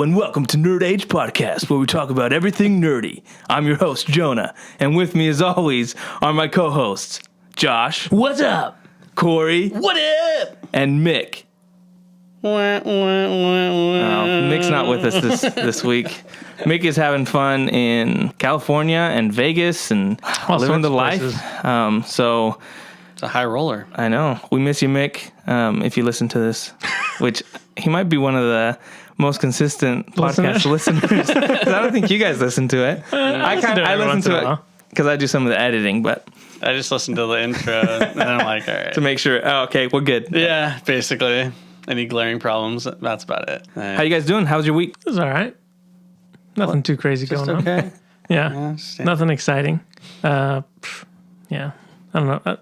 Hello and welcome to Nerd Age Podcast, where we talk about everything nerdy. I'm your host, Jonah, and with me, as always, are my co-hosts, Josh. What's up? Corey. What up? And Mick. Mick's not with us this week. Mick is having fun in California and Vegas and living the life. So it's a high roller. I know. We miss you, Mick, if you listen to this, which he might be one of the most consistent podcast listeners. I don't think you guys listen to it. I listen to it because I do some of the editing, but I just listen to the intro and then I'm like, all right. To make sure. Oh, okay, we're good. Yeah, basically. Any glaring problems, that's about it. How you guys doing? How's your week? It was all right. Nothing too crazy going on. Okay. Yeah. Nothing exciting. Yeah. I don't know. I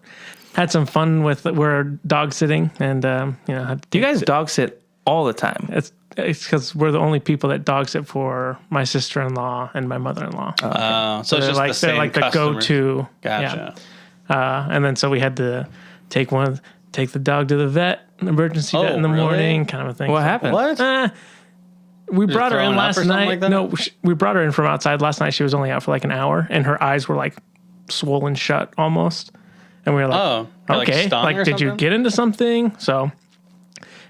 had some fun with we're dog sitting and, do you guys dog sit all the time? It's because we're the only people that dog sit for my sister-in-law and my mother-in-law. Oh, okay. So it's just the same they're like the go-to. Gotcha. Yeah. And then so we had to take the dog to the vet, emergency vet in the morning, kind of a thing. What happened? What? We brought her in last night. Like No, we brought her in from outside last night. She was only out for like an hour, and her eyes were like swollen shut almost. And we were like, oh, okay, like did you get into something? So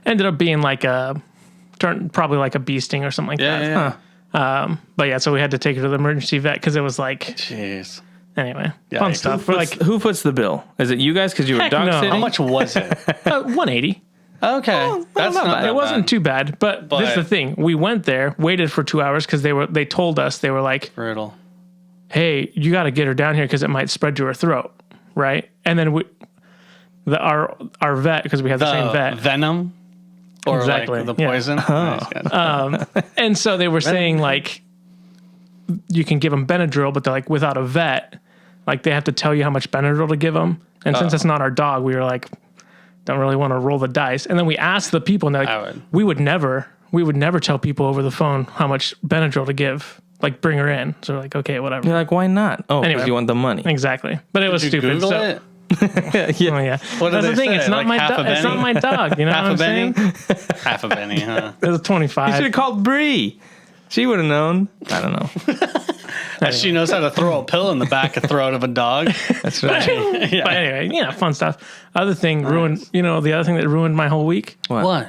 ended up being like probably like a bee sting or something like that. Yeah. Huh. But yeah, so we had to take her to the emergency vet because it was like, jeez. Anyway, fun stuff. Who foots the bill? Is it you guys because you were dog sitting? How much was it? 180. Okay, that's not bad. It wasn't too bad, but this is the thing. We went there, waited for 2 hours because they told us, they were like, brutal. Hey, you got to get her down here because it might spread to her throat, right? And then our vet, because we have the same vet, Venom, or exactly. like the poison. Oh. And so they were saying like you can give them Benadryl, but they're like without a vet, like they have to tell you how much Benadryl to give them. And since it's not our dog, we were like, don't really want to roll the dice. And then we asked the people, and they're like, we would never tell people over the phone how much Benadryl to give. Like, bring her in. So we're like, okay, whatever. You're like, why not? Oh, because anyway, you want the money. Exactly. But it was stupid. Google it? Yeah. Oh, yeah. What That's the thing. say? It's not like it's not my dog. You know half what I'm a penny? saying? Half a penny, huh? It was 25. You should have called Bree. She would have known. I don't know. She knows how to throw a pill in the back of throat of a dog. That's right. Yeah. But anyway, fun stuff. Other thing ruined, the other thing that ruined my whole week? What?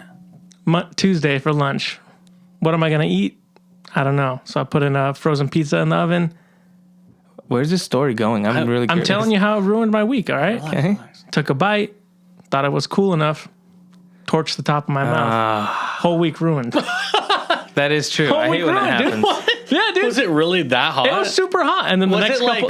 Tuesday for lunch. What am I going to eat? I don't know. So I put in a frozen pizza in the oven. Where's this story going? I'm really curious. I'm telling you how it ruined my week, all right? Okay. Took a bite. Thought it was cool enough. Torched the top of my mouth. Whole week ruined. That is true. I hate when that happens. Yeah, dude. Was it really that hot? It was super hot. And then the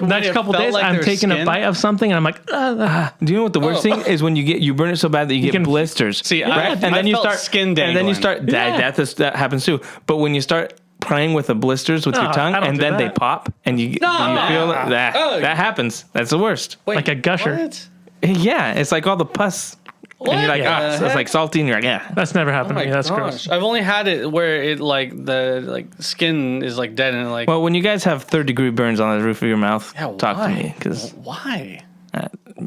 next couple days, I'm taking a bite of something, and I'm like, Do you know what the worst thing is? When you burn it so bad that you get blisters. See, right? and then you start skin dangling. And then you start, that happens too. But when you start playing with the blisters with your tongue, and then they pop, and you feel that happens. That's the worst. Wait, like a gusher. What? Yeah, it's like all the pus. What? And you're like, so it's like salty, and you're like, yeah. That's never happened to me. That's gross. I've only had it where it the skin is like dead and like. Well, when you guys have 3rd-degree burns on the roof of your mouth, talk to me. Why?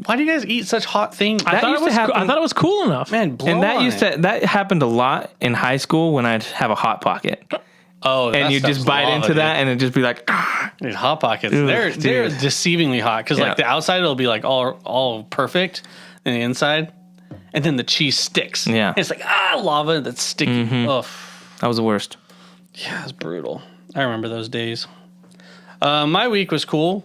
Why do you guys eat such hot things? I thought it was cool enough. Man, and that happened a lot in high school when I'd have a Hot Pocket. Oh, and you just bite into that, and it just be like, Dude, Hot Pockets. They're deceivingly hot because like the outside it'll be like all perfect, and the inside, and then the cheese sticks. Yeah, it's like lava that's sticky. Mm-hmm. Ugh. That was the worst. Yeah, it's brutal. I remember those days. My week was cool.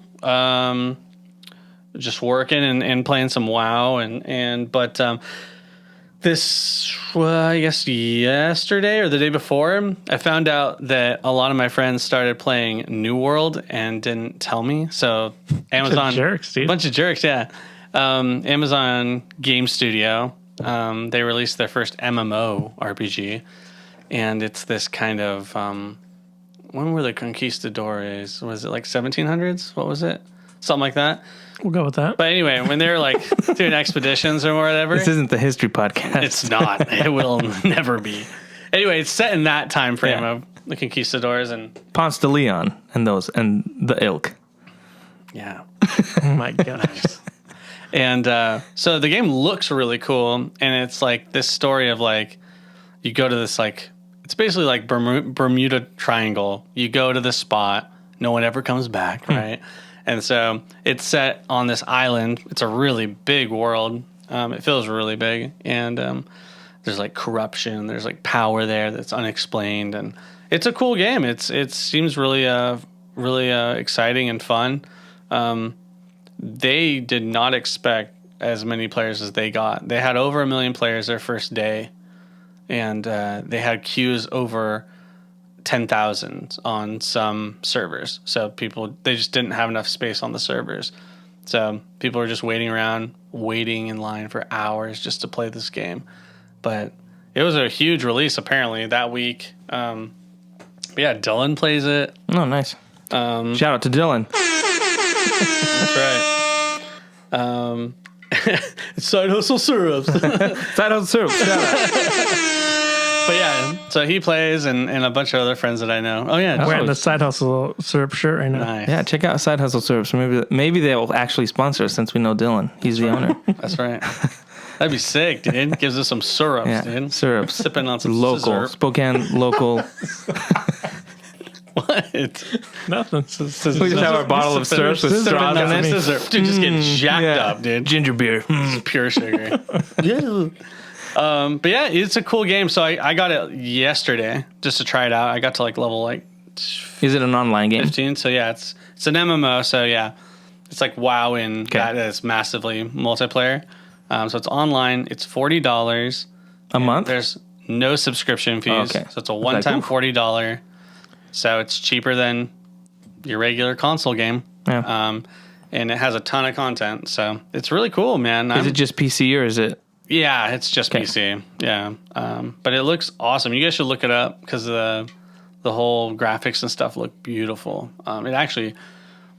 Just working and playing some WoW but. This, I guess yesterday or the day before, I found out that a lot of my friends started playing New World and didn't tell me. So Amazon, bunch of jerks, yeah. Amazon Game Studio, they released their first MMO RPG, and it's this kind of when were the conquistadores? Was it like 1700s? What was it? Something like that. We'll go with that. But anyway, when they're like doing expeditions or whatever. This isn't the history podcast. It's not. It will never be. Anyway, it's set in that time frame of the conquistadors and Ponce de Leon and the ilk. Yeah. Oh my gosh. And so the game looks really cool, and it's like this story of like you go to this like it's basically like Bermuda Triangle. You go to the spot, no one ever comes back, right? And so it's set on this island. It's a really big world. It feels really big, and there's like corruption. There's like power there that's unexplained, and it's a cool game. It seems really exciting and fun. They did not expect as many players as they got. They had over 1 million players their first day, and they had queues over 10,000 on some servers. So they just didn't have enough space on the servers. So people were just waiting in line for hours just to play this game. But it was a huge release apparently that week. But yeah, Dylan plays it. Oh, nice. Shout out to Dylan. That's right. It's Side Hustle Syrups. Side Hustle Syrups. Shout out. But yeah, so he plays and a bunch of other friends that I know. Oh yeah, wearing the Side Hustle Syrup shirt right now. Nice. Yeah, check out Side Hustle Syrups. Maybe they will actually sponsor us since we know Dylan. He's the owner. That's right. That'd be sick, dude. Gives us some syrups, dude. Syrups. Sipping on some local. scissor. Spokane local. What? Nothing. We just have our bottle of syrup with straws in it. Dude, just getting jacked up, dude. Ginger beer. It's pure sugar. Yeah. But yeah, it's a cool game. So I got it yesterday just to try it out. I got to level Is it an online game? 15. So yeah, it's an MMO. So yeah, it's like WoW in that is massively multiplayer. So it's online. It's $40 a month. There's no subscription fees. Okay. So it's a one-time $40. So it's cheaper than your regular console game. Yeah. And it has a ton of content. So it's really cool, man. Is it just PC or is it? Yeah, it's just PC. Yeah. But it looks awesome. You guys should look it up because the whole graphics and stuff look beautiful. It actually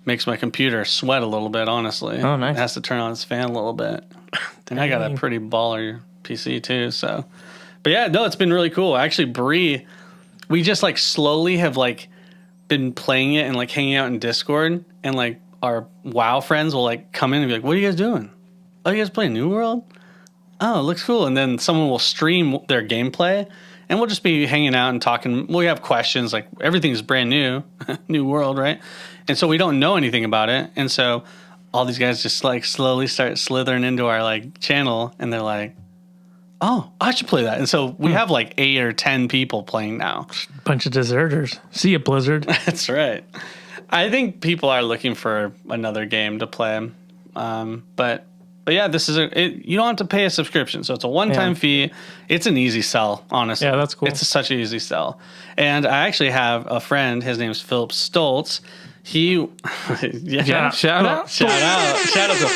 makes my computer sweat a little bit, honestly. Oh, nice. It has to turn on its fan a little bit. And I got a pretty baller PC too, so. But yeah, no, it's been really cool. Actually, Bree, we just slowly have been playing it and hanging out in Discord, and our WoW friends will come in and be like, "What are you guys doing? Oh, you guys playing New World? Oh, it looks cool." And then someone will stream their gameplay, and we'll just be hanging out and talking. We have questions, everything's brand new, New World, right? And so we don't know anything about it, and so all these guys just slowly start slithering into our channel, and they're like, "Oh, I should play that." And so we have 8 or 10 people playing now. Bunch of deserters. See ya, Blizzard. That's right. I think people are looking for another game to play. But yeah, this is you don't have to pay a subscription, so it's a one-time fee. It's an easy sell, honestly. Yeah, that's cool. It's such an easy sell. And I actually have a friend. His name's Philip Stoltz. Shout out to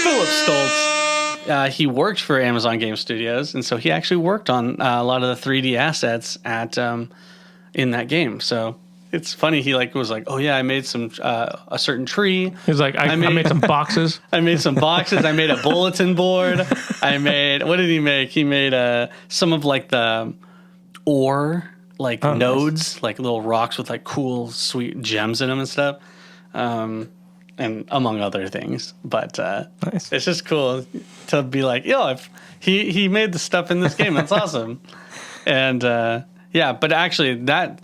Philip Stoltz. He worked for Amazon Game Studios, and so he actually worked on a lot of the 3D assets in that game. So it's funny. He was like, "Oh yeah, I made some a certain tree." He's like, I made some boxes. I made some boxes. I made a bulletin board. I made, what did he make? He made some of the ore nodes, nice. Little rocks with cool, sweet gems in them and stuff. And among other things, but nice. It's just cool to be yo, he made the stuff in this game. That's awesome. And yeah, but actually that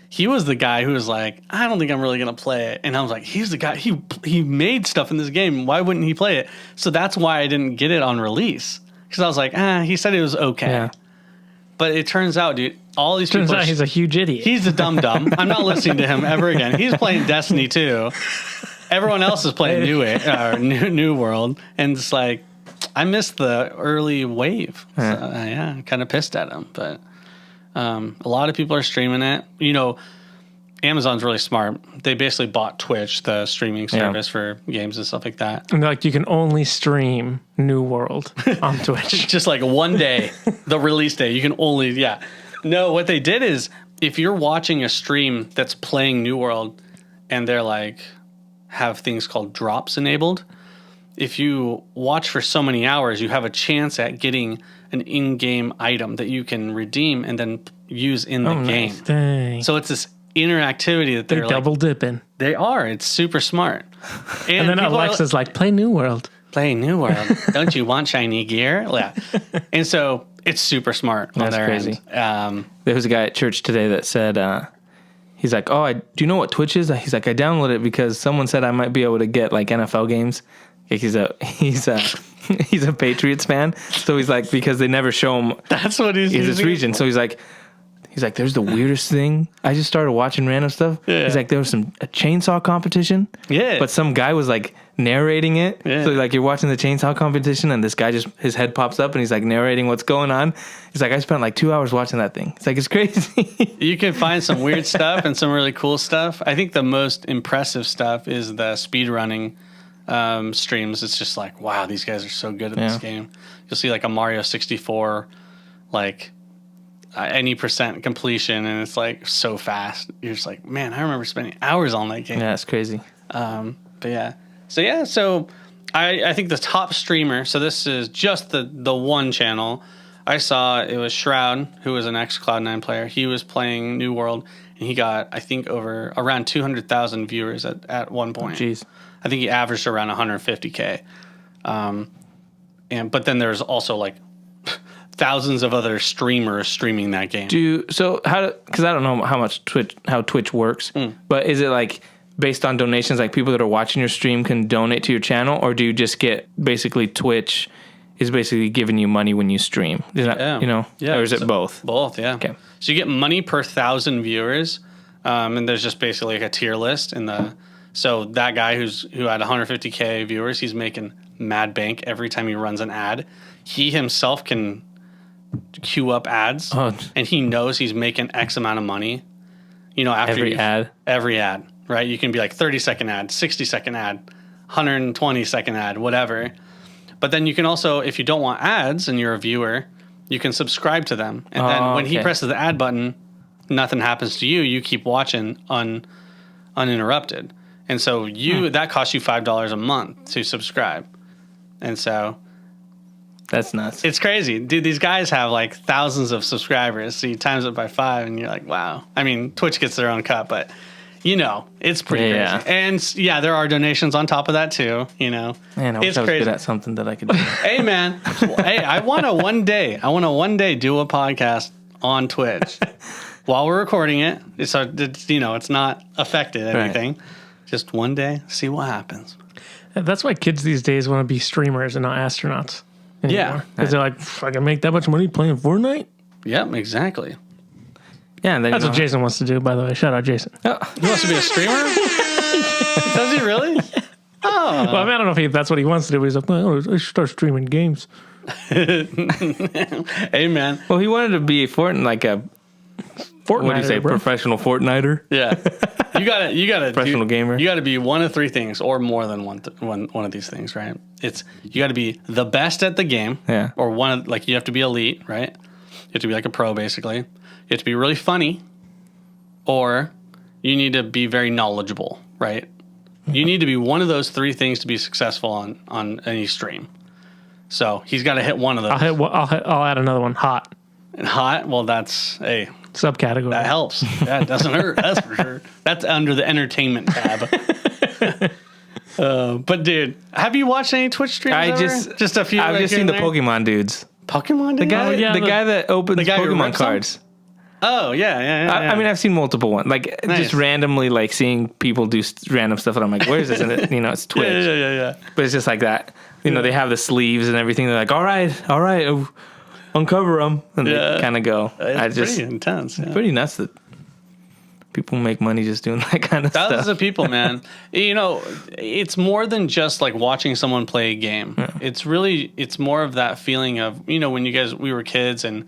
he was the guy who was like, I don't think I'm really gonna play it. And I was like, he's the guy. He made stuff in this game. Why wouldn't he play it? So that's why I didn't get it on release, because I was like, he said it was okay. Yeah. But it turns out, dude, all these people. Turns out he's a huge idiot. He's a dum-dum. I'm not listening to him ever again. He's playing Destiny 2. Everyone else is playing New World. And it's I missed the early wave. So, yeah, I'm kind of pissed at him. But a lot of people are streaming it. Amazon's really smart. They basically bought Twitch, the streaming service for games and stuff like that. And you can only stream New World on Twitch. Just one day, the release day, you can only, No, what they did is, if you're watching a stream that's playing New World and they're have things called drops enabled, if you watch for so many hours, you have a chance at getting an in-game item that you can redeem and then use in the game. Nice. Dang. So it's this interactivity that they're double dipping. They are. It's super smart. And then Alexa's play New World. Play New World. Don't you want shiny gear? Yeah. And so It's super smart on That's their crazy. end. There was a guy at church today that said, he's like, oh, do you know what Twitch is? He's like, I downloaded it because someone said I might be able to get like NFL games. Like he's a Patriots fan. So he's like, because they never show him That's what he's his using. region. So he's like, there's the weirdest thing. I just started watching random stuff. Yeah. He's like, there was a chainsaw competition. Yeah. But some guy was like narrating it. Yeah. So like you're watching the chainsaw competition and this guy his head pops up and he's like narrating what's going on. He's like, I spent like 2 hours watching that thing. It's like, it's crazy. You can find some weird stuff and some really cool stuff. I think the most impressive stuff is the speed running streams. It's just like, wow, these guys are so good at this game. You'll see like a Mario 64, like any percent completion, and it's like so fast. You're just like, man, I remember spending hours on that game. Yeah, it's crazy. But yeah. So I think the top streamer, so this is just the one channel I saw, it was Shroud, who was an ex-Cloud9 player. He was playing New World, and he got, I think, around 200,000 viewers at one point. Jeez. I think he averaged around 150K. But then there's also like thousands of other streamers streaming that game. Because I don't know how Twitch works, but is it like based on donations, like people that are watching your stream can donate to your channel, or do you just get basically Twitch is basically giving you money when you stream? Is that, or is it both? Both, yeah. Okay. So you get money per 1,000 viewers, and there's just basically like a tier list so that guy who had 150K viewers, he's making mad bank every time he runs an ad. He himself can queue up ads, and he knows he's making X amount of money. After every ad, right? You can be like 30-second ad, 60-second ad, 120-second ad, whatever. But then you can also, if you don't want ads and you're a viewer, you can subscribe to them. And then when he presses the ad button, nothing happens to you. You keep watching uninterrupted. And so that costs you $5 a month to subscribe. And so that's nuts. It's crazy. Dude, these guys have like thousands of subscribers. So you times it by 5 and you're like, wow. I mean, Twitch gets their own cut, but it's pretty crazy. And there are donations on top of that too, Man, I wish I was good at something that I could do. Hey man. Hey, I want to one day do a podcast on Twitch while we're recording it. So it's not affected anything. Right. Just one day, see what happens. That's why kids these days want to be streamers and not astronauts anymore. Yeah. Because they're like, I can make that much money playing Fortnite? Yep, exactly. Yeah, and then that's what Jason wants to do, by the way. Shout out, Jason. Oh, he wants to be a streamer? Does he really? Oh. Well, I don't know if that's what he wants to do, but he's like, I should start streaming games. Hey, man. Well, he wanted to be a Fortnite, what do you say, professional Fortniter? Yeah. You gotta professional gamer. You gotta be one of three things, or more than one of these things, right? You gotta be the best at the game, or you have to be elite, right? You have to be like a pro, basically. You have to be really funny, or you need to be very knowledgeable, right? You need to be one of those three things to be successful on any stream. So he's got to hit one of those. I'll add another one. Hot. And hot. Well, that's subcategory. That helps. Yeah, it doesn't hurt. That's for sure. That's under the entertainment tab. But dude, have you watched any Twitch streams? Just a few. I've just seen the Pokemon dudes. Pokemon dudes. The guy that opens Pokemon cards. Oh yeah. I mean, I've seen multiple ones. Like just randomly, seeing people do random stuff, and I'm like, "Where is this?" And it's Twitch. Yeah. But it's just like that. They have the sleeves and everything. They're like, "All right, uncover them," and they kind of go. It's pretty intense. Yeah. Pretty nuts that people make money just doing that kind of stuff. Thousands of people, man. It's more than just like watching someone play a game. Yeah. It's more of that feeling of when we were kids and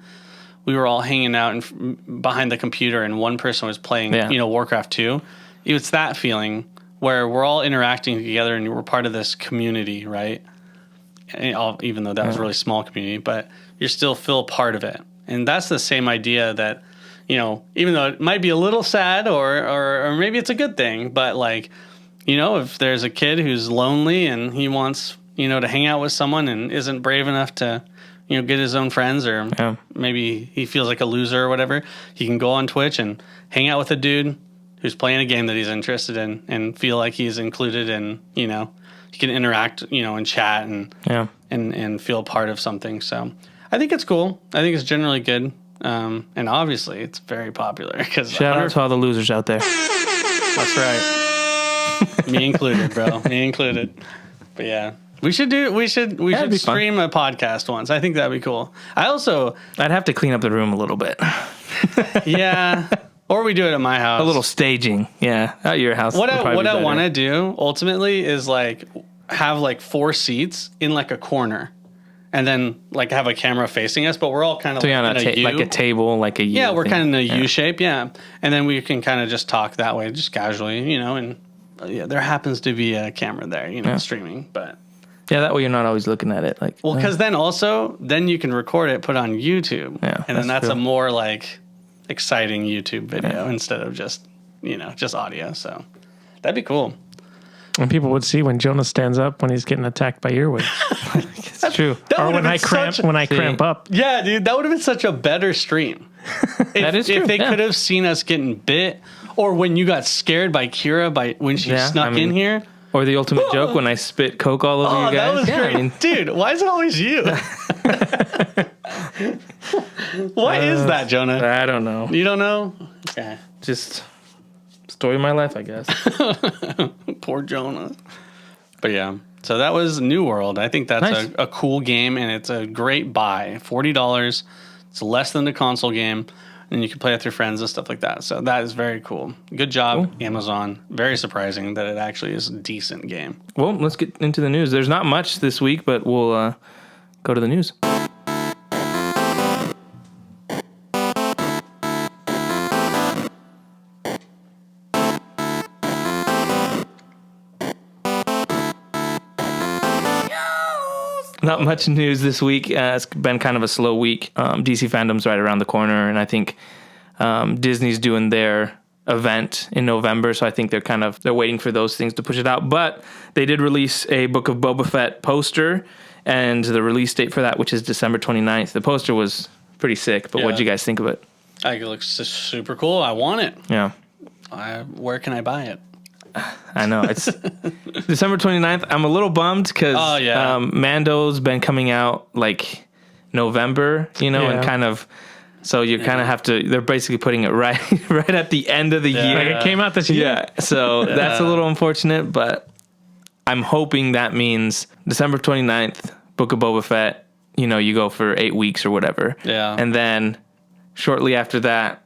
we were all hanging out behind the computer and one person was playing, Warcraft 2. It's that feeling where we're all interacting together and we're part of this community, right? And even though that was a really small community, but you still feel part of it. And that's the same idea that, even though it might be a little sad or maybe it's a good thing, but if there's a kid who's lonely and he wants, to hang out with someone and isn't brave enough to, get his own friends, or maybe he feels like a loser or whatever, he can go on Twitch and hang out with a dude who's playing a game that he's interested in and feel like he's included and, he can interact, and chat and feel part of something. So I think it's cool. I think it's generally good. And obviously, it's very popular. Shout out to all the losers out there. That's right. Me included, bro. Me included. But yeah. We should stream a podcast once. I think that'd be cool. I'd have to clean up the room a little bit. Yeah. Or we do it at my house. A little staging. Yeah. At your house. What I want to do ultimately is like have like 4 seats in like a corner. And then like have a camera facing us, but we're all kind of like a table, like a U. Yeah, we're kind of in a U shape, yeah. And then we can kind of just talk that way, just casually, and there happens to be a camera there, streaming, but yeah, that way you're not always looking at it, like. Well, because then you can record it, put it on YouTube, and then that's a more like exciting YouTube video instead of just audio. So that'd be cool. And people would see when Jonah stands up when he's getting attacked by earwigs. It's true. Or when I cramp up. Yeah, dude, that would have been such a better stream. That is true. If they could have seen us getting bit, or when you got scared by Kira when she snuck in here. Or the ultimate joke when I spit Coke all over you guys. That was great. Dude, why is it always you? Why is that, Jonah? I don't know. You don't know? Okay. Just story of my life, I guess. Poor Jonah. But yeah, so that was New World. I think that's nice. a cool game, and it's a great buy. $40. It's less than the console game, and you can play with your friends and stuff like that. So that is very cool. Good job, Amazon. Very surprising that it actually is a decent game. Well, let's get into the news. There's not much this week, but we'll go to the news. Not much news this week. It's been kind of a slow week. DC fandom's right around the corner, and I think Disney's doing their event in November, so I think they're waiting for those things to push it out. But they did release a Book of Boba Fett poster, and the release date for that, which is December 29th. The poster was pretty sick, but what did you guys think of it? I think it looks super cool. I want it. Yeah. Where can I buy it? I know. It's December 29th. I'm a little bummed because Mando's been coming out like November, and kind of, so you kind of have to, they're basically putting it right at the end of the year. Like it came out this year. Yeah. So that's a little unfortunate, but I'm hoping that means December 29th, Book of Boba Fett, you go for 8 weeks or whatever. Yeah. And then shortly after that,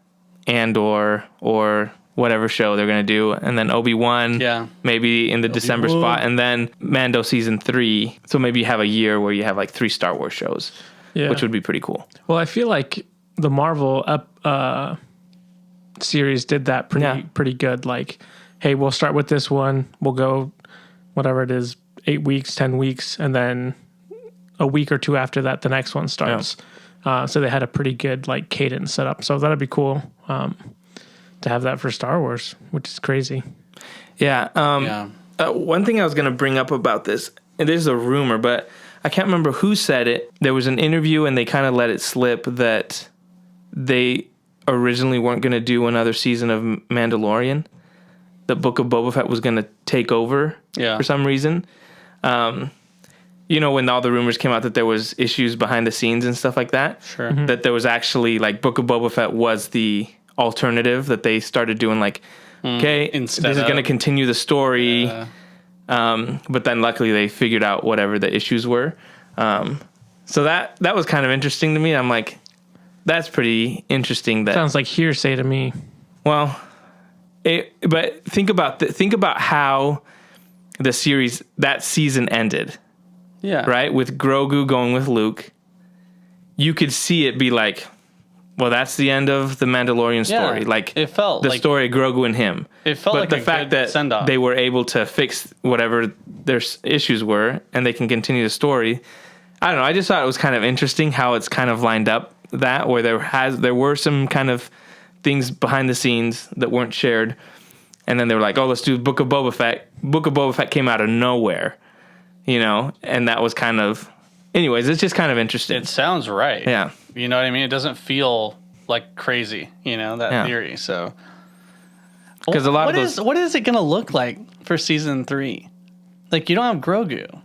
Andor or whatever show they're going to do, and then Obi-Wan, maybe in the December spot, and then Mando season 3. So maybe you have a year where you have like 3 Star Wars shows, which would be pretty cool. Well, I feel like the Marvel series did that pretty good. Like, hey, we'll start with this one. We'll go whatever it is, 8 weeks, 10 weeks, and then a week or 2 after that, the next one starts. So they had a pretty good like cadence set up. So that'd be cool. To have that for Star Wars, which is crazy. Yeah. One thing I was going to bring up about this, and this is a rumor, but I can't remember who said it. There was an interview and they kind of let it slip that they originally weren't going to do another season of Mandalorian. The Book of Boba Fett was going to take over for some reason. When all the rumors came out that there was issues behind the scenes and stuff like that. Sure. Mm-hmm. That there was actually like Book of Boba Fett was the alternative that they started doing, like, this is going to continue the story, but then luckily they figured out whatever the issues were, so that was kind of interesting to me. I'm like, that's pretty interesting. That sounds like hearsay to me. Well, but think about how the series, that season ended, right, with Grogu going with Luke. You could see it be like, well, that's the end of the Mandalorian story. Yeah, like, it felt the like story of Grogu and him. It felt but like the a fact good that send-off. they were able to fix whatever their issues were and they can continue the story. I don't know. I just thought it was kind of interesting how it's kind of lined up that where there were some kind of things behind the scenes that weren't shared, and then they were like, "Oh, let's do Book of Boba Fett." Book of Boba Fett came out of nowhere, and that was kind of. Anyways, it's just kind of interesting. It sounds right. Yeah. You know what I mean? It doesn't feel like crazy, that theory. So, because a lot of what is it going to look like for season 3? Like, you don't have Grogu,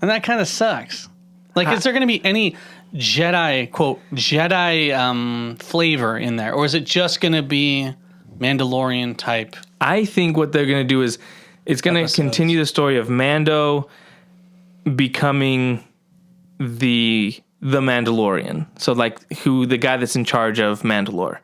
and that kind of sucks. Like, is there going to be any Jedi, quote, Jedi flavor in there? Or is it just going to be Mandalorian type? I think what they're going to do is it's going to continue the story of Mando becoming the Mandalorian. So, like, the guy that's in charge of Mandalore.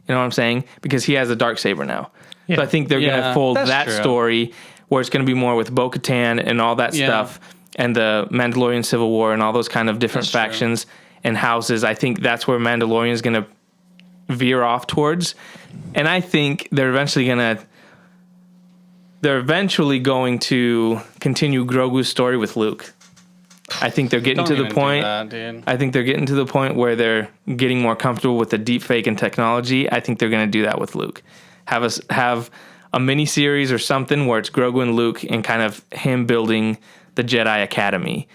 You know what I'm saying? Because he has a Darksaber now. Yeah. So I think they're going to fold that story where it's going to be more with Bo-Katan and all that stuff, and the Mandalorian Civil War and all those kind of different factions and houses. I think that's where Mandalorian is going to veer off towards. And I think they're eventually going to continue Grogu's story with Luke. I think they're getting to the point. I think they're getting to the point where they're getting more comfortable with the deep fake and technology. I think they're going to do that with Luke. Have a mini series or something where it's Grogu and Luke and kind of him building the Jedi Academy.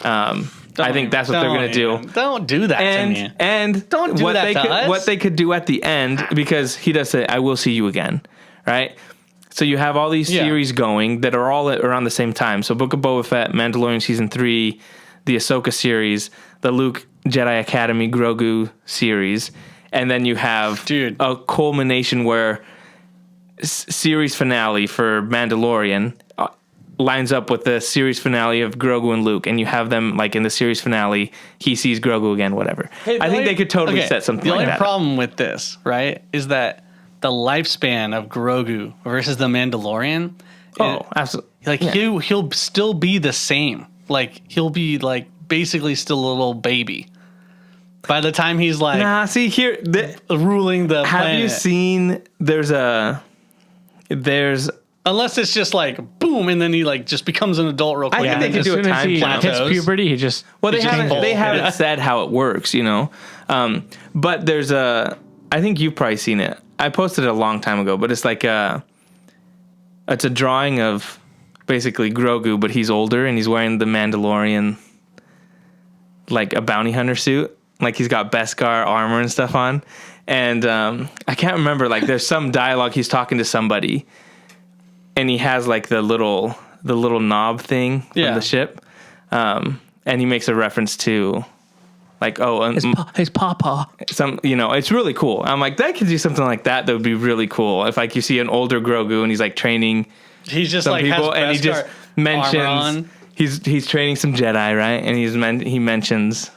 I think that's what they're going to do. Don't do that to me. And don't do that to us. What they could do at the end, because he does say, "I will see you again," right? So you have all these series going that are all around the same time. So Book of Boba Fett, Mandalorian Season 3, the Ahsoka series, the Luke Jedi Academy Grogu series, and then you have a culmination where series finale for Mandalorian lines up with the series finale of Grogu and Luke, and you have them like in the series finale, he sees Grogu again, whatever. I think they could totally set something like that. The only problem with this, right, is that the lifespan of Grogu versus the Mandalorian. Oh, absolutely. Like he'll still be the same. Like he'll be like basically still a little baby by the time he's like ruling the planet. Have you seen? There's unless it's just like boom, and then he like just becomes an adult real quick. I think they could do a time hits puberty. He just they haven't said how it works, you know. But there's I think you've probably seen it. I posted it a long time ago, but it's like it's a drawing of basically Grogu, but he's older and he's wearing the Mandalorian, like a bounty hunter suit. Like he's got Beskar armor and stuff on. And I can't remember, like there's some dialogue, he's talking to somebody and he has like the little knob thing from the ship. And he makes a reference to like, his papa. It's really cool. I'm like, that could do something like that. That would be really cool. If like you see an older Grogu and he's like training he's just some like people, and he just mentions he's training some Jedi, right? And he mentions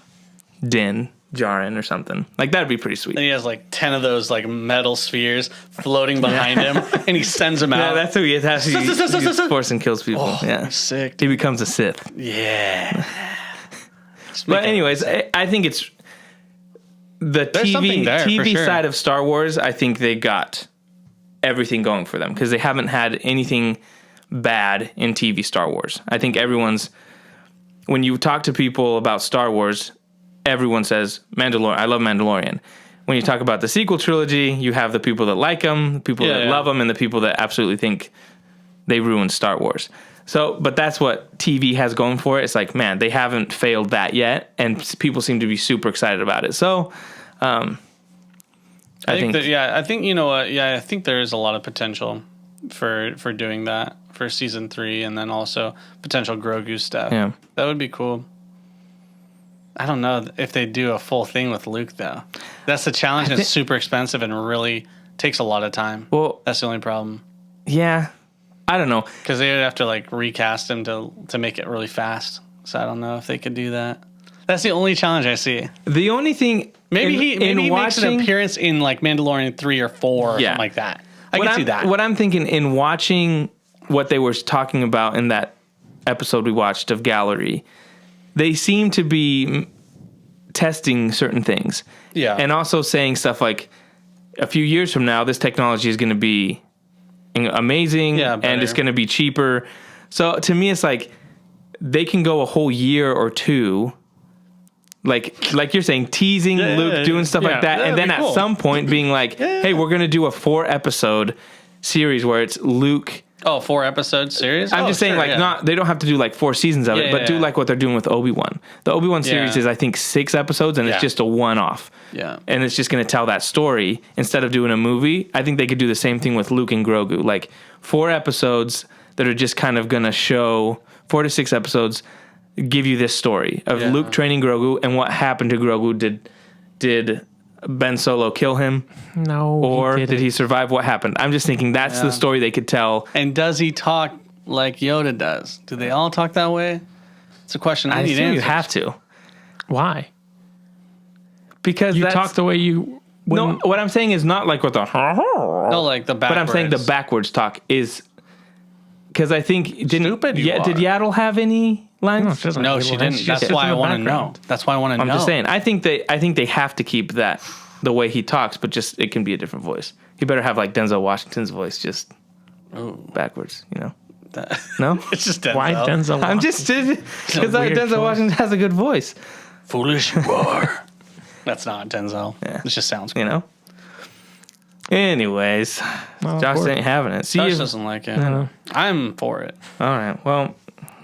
Din Djarin or something. Like that'd be pretty sweet. And he has like 10 of those like metal spheres floating behind him, and he sends them out. Yeah, that's who he is. He uses force and kills people. Oh, yeah, sick. He becomes a Sith. Yeah. But anyways, I think it's the TV side of Star Wars. I think they got everything going for them because they haven't had anything bad in TV Star Wars. I think when you talk to people about Star Wars, everyone says Mandalorian. I love Mandalorian. When you talk about the sequel trilogy, you have the people that like them, the people that love them, and the people that absolutely think they ruined Star Wars. So, but that's what TV has going for it. It's like, man, they haven't failed that yet, and people seem to be super excited about it. So, I think you know what? Yeah, I think there is a lot of potential for doing that for season 3, and then also potential Grogu stuff. Yeah, that would be cool. I don't know if they do a full thing with Luke though. That's the challenge. It's super expensive and really takes a lot of time. Well, that's the only problem. Yeah. I don't know, because they would have to like recast him to make it really fast. So I don't know if they could do that. That's the only challenge I see. The only thing maybe he makes an appearance in like Mandalorian 3 or 4 or something like that. I can see that. What I'm thinking in watching what they were talking about in that episode we watched of Gallery, they seem to be testing certain things. Yeah, and also saying stuff like a few years from now, this technology is going to be amazing and it's going to be cheaper. So to me, it's like they can go a whole year or two, like you're saying, teasing Luke, doing stuff like that, and then at some point being like, hey, we're going to do a 4-episode series where it's Luke. Oh, 4-episode series? I'm just saying, they don't have to do like 4 seasons of it, but do like what they're doing with Obi-Wan. The Obi-Wan series is, I think, 6 episodes, and it's just a one-off. Yeah. And it's just going to tell that story instead of doing a movie. I think they could do the same thing with Luke and Grogu. Like 4 episodes that are just kind of going to show, 4 to 6 episodes give you this story of Luke training Grogu and what happened to Grogu. Did Ben Solo kill him? No. Or did he survive? What happened? I'm just thinking that's the story they could tell. And does he talk like Yoda does? Do they all talk that way? It's a question I need assume answers. you have to. Why? Because You talk the way you... No, what I'm saying is not like what the... No, like the backwards. But I'm saying the backwards talk is... Because I think... Stupid you are. Did Yaddle have any lines? No, she didn't. That's why I want to know. That's why I want to know. I'm just saying. I think they have to keep that the way he talks, but just it can be a different voice. He better have like Denzel Washington's voice, just backwards. No, It's just Denzel. Why Denzel? I'm just because Denzel Washington has a good voice. Foolish you are. That's not Denzel. Yeah. It just sounds cool. Anyways, Josh ain't having it. Josh doesn't like it. I'm for it. All right. Well,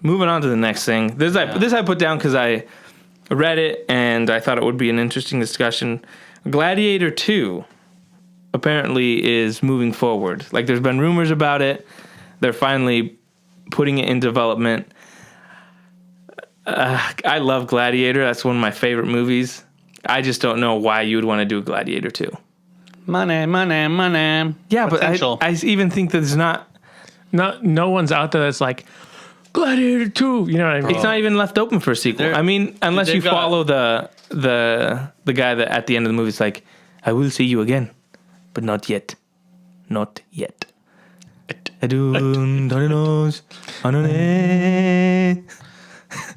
moving on to the next thing. This I put down because I read it and I thought it would be an interesting discussion. Gladiator 2 apparently is moving forward. Like there's been rumors about it. They're finally putting it in development. I love Gladiator. That's one of my favorite movies. I just don't know why you would want to do Gladiator 2. Money. Yeah, Potential. but I even think that there's No one's out there that's like, Gladiator 2. You know what I mean? it's not even left open for a sequel. They're- I mean, unless you they've got- follow the guy that at the end of the movie is like, I will see you again, but not yet. Not yet.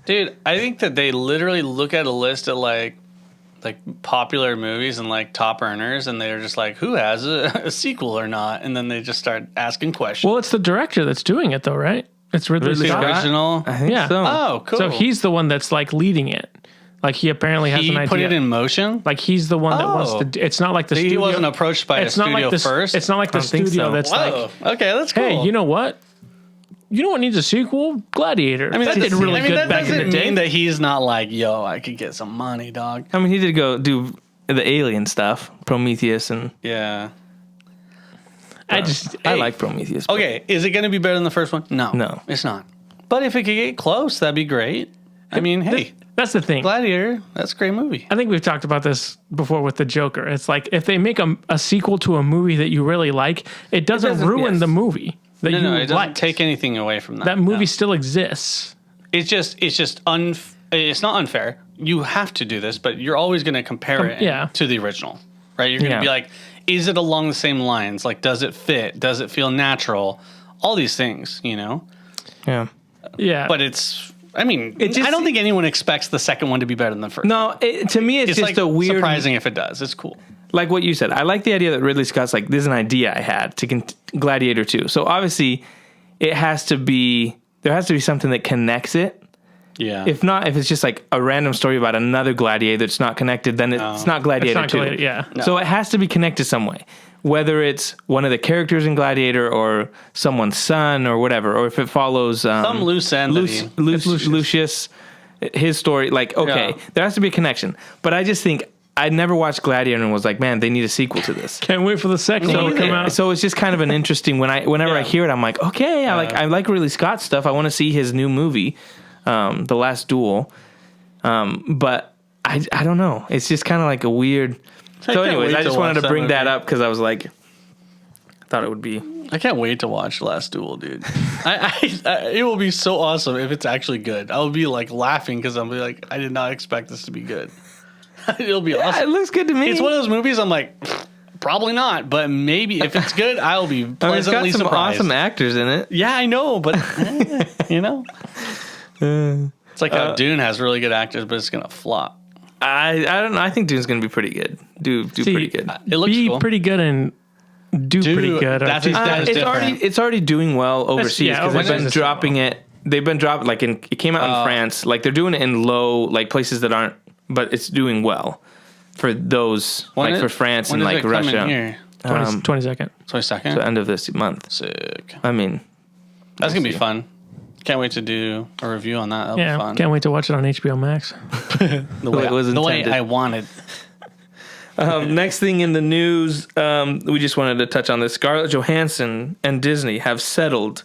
Dude, I think that they literally look at a list of like popular movies and like top earners, and they're just like, who has a sequel or not? And then they just start asking questions. Well, it's the director that's doing it, though, right? It's Ridley Ridley Scott. Scott? Original. I think Yeah. so. Oh, cool. So he's the one that's like leading it. Like he apparently has an He idea. put it in motion. Like he's the one that wants Oh. to. It's not like the He studio. wasn't approached by a it's not studio like the, first. It's not like the don't think studio so. that's Whoa. like, Okay, that's cool. hey, you know what? You know what needs a sequel? Gladiator. I mean, that did really good that back in doesn't the day. mean that he's not like, yo, I could get some money, dog. I mean, he did go do the alien stuff, Prometheus, and Yeah. I just. I hey, like Prometheus. but- Okay, is it going to be better than the first one? No. No. It's not. But if it could get close, that'd be great. I mean, hey, That's the thing. Gladiator, that's a great movie. I think we've talked about this before with the Joker. It's like if they make a sequel to a movie that you really like, it doesn't ruin yes. the movie that No, you it doesn't like. take anything away from that. That movie No. still exists. It's just it's not unfair. You have to do this, but you're always going to compare it yeah. to the original, right? You're going to Yeah. be like, is it along the same lines? Like, does it fit? Does it feel natural? All these things, Yeah. Yeah. But it's, I mean, It just- I don't think anyone expects the second one to be better than the first. No, to me, it's just like a weird. surprising if it does. It's cool. Like what you said, I like the idea that Ridley Scott's like, this is an idea I had to Gladiator 2. So obviously, there has to be something that connects it. Yeah. If not, if it's just like a random story about another Gladiator that's not connected, then it's not Gladiator It's 2. not Gladiator, yeah. So it has to be connected some way. Whether it's one of the characters in Gladiator or someone's son or whatever, or if it follows Some loose end. Lucius, his story, like, okay, Yeah. there has to be a connection. But I just think I never watched Gladiator and was like, man, they need a sequel to this. Can't wait for the second one to come out. So it's just kind of an interesting whenever I hear it, I'm like, okay, I like Ridley Scott stuff. I want to see his new movie, The Last Duel. But I don't know. It's just kind of like a weird. So can't anyways, wait I to just wanted watch to that bring that movie. up because I was like, I thought it would be. I can't wait to watch Last Duel, dude. It will be so awesome if it's actually good. I'll be like laughing because I'll be like, I did not expect this to be good. It'll be It awesome. looks good to me. It's one of those movies I'm like, probably not, but maybe if it's good, I'll be I mean, it's pleasantly got some surprised. awesome actors in it. Yeah, I know, but you know, it's like how Dune has really good actors, but it's gonna flop. I don't know. I think Dune's gonna be pretty good. Do pretty good. It looks Be cool. pretty good and do pretty good. that's that is it's different. already doing well overseas yeah, because they've been overseas is dropping it. They've been dropping it came out in France. Like they're doing it in low places that aren't, but it's doing well for those for France and like Russia. Here? 22nd. 22nd. The end of this month. Sick. I mean, That's gonna be fun. Can't wait to do a review on that. That'll be Yeah, fun. can't wait to watch it on HBO Max. The way, it was the way intended. I wanted. next thing in the news, we just wanted to touch on this. Scarlett Johansson and Disney have settled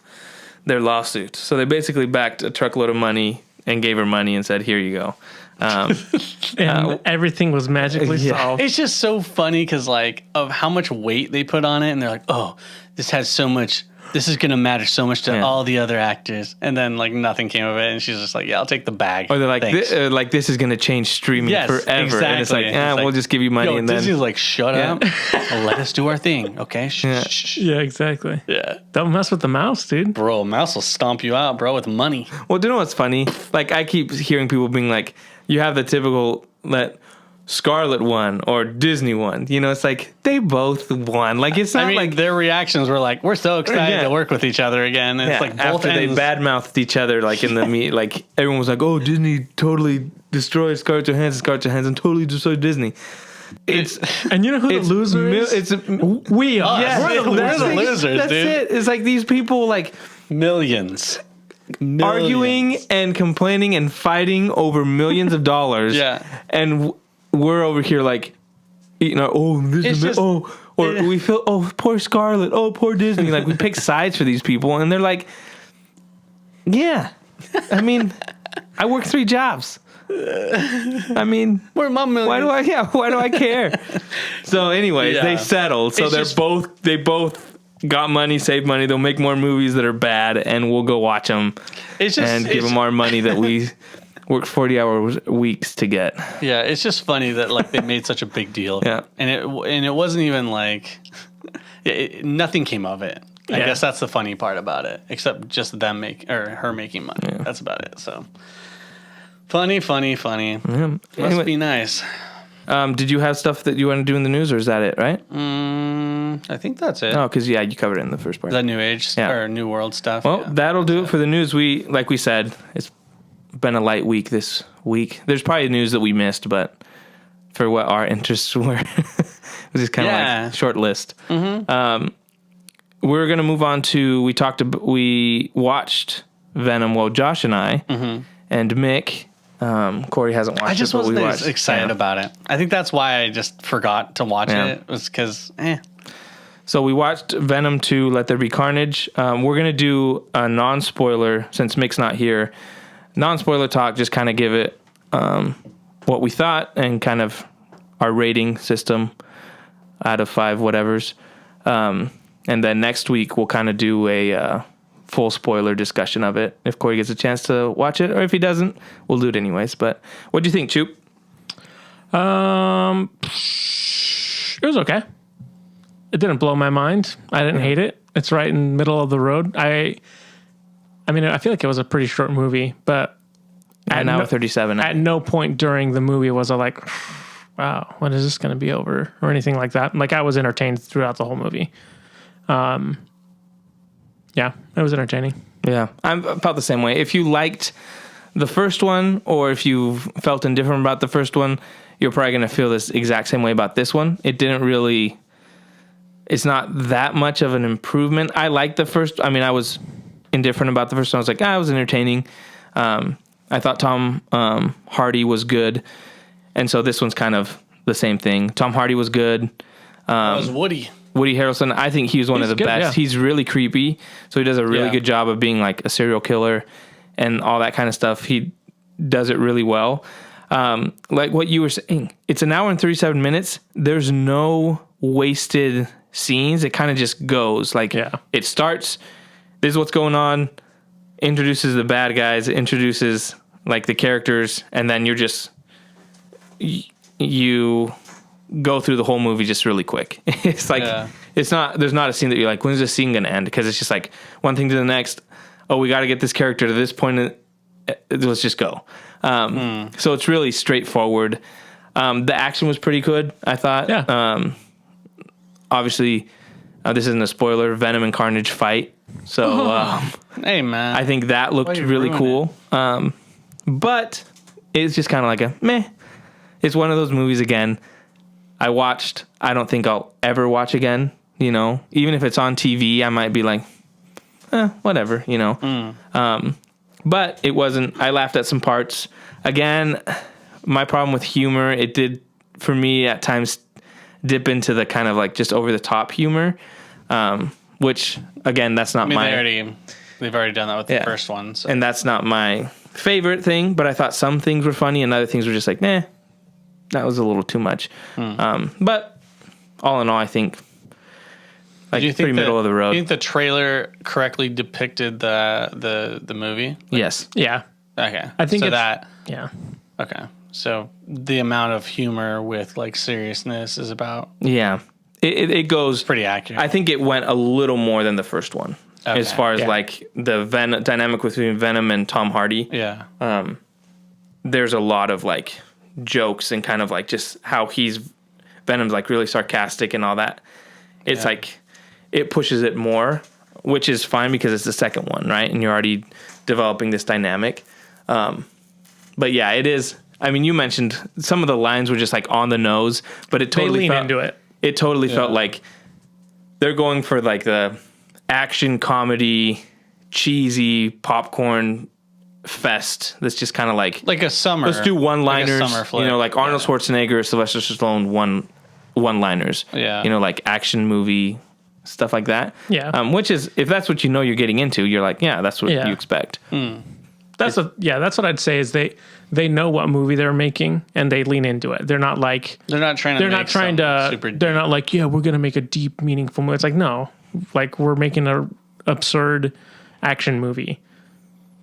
their lawsuit. So they basically backed a truckload of money and gave her money and said, "Here you go." And everything was magically solved. It's just so funny because like of how much weight they put on it, and they're like, "Oh, this has so much. This is gonna matter so much to all the other actors," and then like nothing came of it, and she's just like, "Yeah, I'll take the bag." Or they're like, this is gonna change streaming forever, exactly. and it's like, we'll just give you money, and Disney's then like, "Shut up, let us do our thing, okay?" Shh. Yeah, exactly. Yeah, Don't mess with the mouse, dude. bro, mouse will stomp you out, bro, with money. Well, do you know what's funny? Like, I keep hearing people being like, you have the typical that Scarlett won or Disney won. You know, it's like they both won. Like, it's not like their reactions were like, "We're so excited to work with each other again." It's like both after ends. they badmouthed each other, like in the meet, like everyone was like, "Oh, Disney totally destroyed Scarlett Johansson. Scarlett Johansson totally destroyed Disney." And you know who the loser is? We are. Yes, we're the losers, that's dude. it. It's like these people like Millions. arguing and complaining and fighting over millions of dollars. Yeah. And we're over here like, you know, oh, this It's is just- or we feel, oh, poor Scarlett, oh, poor Disney. Like, we pick sides for these people, and they're like, yeah, I mean, I work 3 jobs. I mean, Where my millions? why do I care? So anyways, they settled. So It's they both got money, saved money. They'll make more movies that are bad, and we'll go watch them and give them our money that we worked 40-hour weeks to get. Yeah, it's just funny that like they made such a big deal. Yeah. and it wasn't even like nothing came of it. I Yeah. guess that's the funny part about it, except just her making money. Yeah. That's about it. So funny. Yeah. Must be nice. Did you have stuff that you want to do in the news, or is that it? Right? I think that's it. No, because you covered it in the first part. The new age or new world stuff. Well, that'll do it for the news. Like we said, it's been a light week this week. There's probably news that we missed, but for what our interests were, it was just kind of like short list. Mm-hmm. We're gonna move on to we watched Venom. Well, Josh and I and Mick. Corey hasn't watched it. I just but wasn't we as excited about it. I think that's why I just forgot to watch it. Was because So we watched Venom 2, Let There Be Carnage. We're going to do a non-spoiler, since Mick's not here. Non-spoiler talk, just kind of give it what we thought and kind of our rating system out of 5 whatevers. And then next week, we'll kind of do a full spoiler discussion of it. If Corey gets a chance to watch it, or if he doesn't, we'll do it anyways. But what do you think, Choop? It was okay. It didn't blow my mind. I didn't hate it. It's right in the middle of the road. I mean, I feel like it was a pretty short movie, but An hour 37. at no point during the movie was I like, wow, when is this going to be over or anything like that. Like, I was entertained throughout the whole movie. Yeah, it was entertaining. Yeah, I'm about the same way. If you liked the first one, or if you felt indifferent about the first one, you're probably going to feel this exact same way about this one. It's not that much of an improvement. I liked the first. I mean, I was indifferent about the first one. I was like, it was entertaining. I thought Tom Hardy was good. And so this one's kind of the same thing. Tom Hardy was good. that was Woody. Woody Harrelson, I think he was one of the good, best. yeah. He's really creepy, so he does a really good job of being like a serial killer and all that kind of stuff. He does it really well. Like what you were saying, it's an hour and 37 minutes. There's no wasted scenes. It kind of just goes. Like, it starts, this is what's going on, introduces the bad guys, introduces like the characters, and then you're just, you go through the whole movie just really quick. It's like, there's not a scene that you're like, when's this scene going to end? Because it's just like one thing to the next. Oh, we got to get this character to this point. Let's just go. So it's really straightforward. The action was pretty good, I thought. Yeah. Obviously, this isn't a spoiler. Venom and Carnage fight. So Hey, man. I think that looked really cool. But it's just kind of like a meh. It's one of those movies again. I don't think I'll ever watch again, you know. Even if it's on TV, I might be like, whatever, you know. But it wasn't, I laughed at some parts. Again, my problem with humor, it did, for me, at times, dip into the kind of like just over-the-top humor, which, again, that's not they've already done that with the first one. So. And that's not my favorite thing, but I thought some things were funny and other things were just like, nah, that was a little too much. But all in all, I think like pretty middle of the road. Do you think the trailer correctly depicted the movie? Yes. Yeah. Okay. I think so it's, that. Yeah. Okay. So the amount of humor with like seriousness is about Yeah. It goes pretty accurate. I think it went a little more than the first one. Okay. As far as like the dynamic between Venom and Tom Hardy. Yeah. There's a lot of like jokes and kind of like just how Venom's like really sarcastic and all that. It's like it pushes it more, which is fine because it's the second one, right? And you're already developing this dynamic. But yeah, it is. I mean, you mentioned some of the lines were just like on the nose, but it totally lean into it. It totally felt like they're going for like the action comedy, cheesy popcorn fest. That's just kind of like a summer. Let's do one-liners. Like a summer flick. You know, like Arnold Schwarzenegger, Sylvester Stallone, one-liners. Yeah. You know, like action movie stuff like that. Yeah. Which is, if that's what you know you're getting into, you're like, yeah, that's what you expect. That's what I'd say is they know what movie they're making and they lean into it. They're not like They're not trying to. They're not like, yeah, we're gonna make a deep, meaningful movie. It's like, no, like we're making a absurd action movie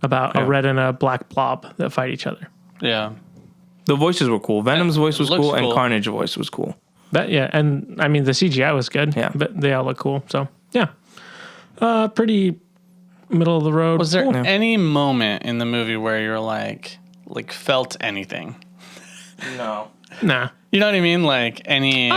about a red and a black blob that fight each other. Yeah. The voices were cool. Venom's voice was cool, and Carnage's voice was cool. And I mean the CGI was good. Yeah, but they all look cool. So yeah, pretty middle of the road. Was there any moment in the movie where you're like felt anything? No. Nah. You know what I mean? Like any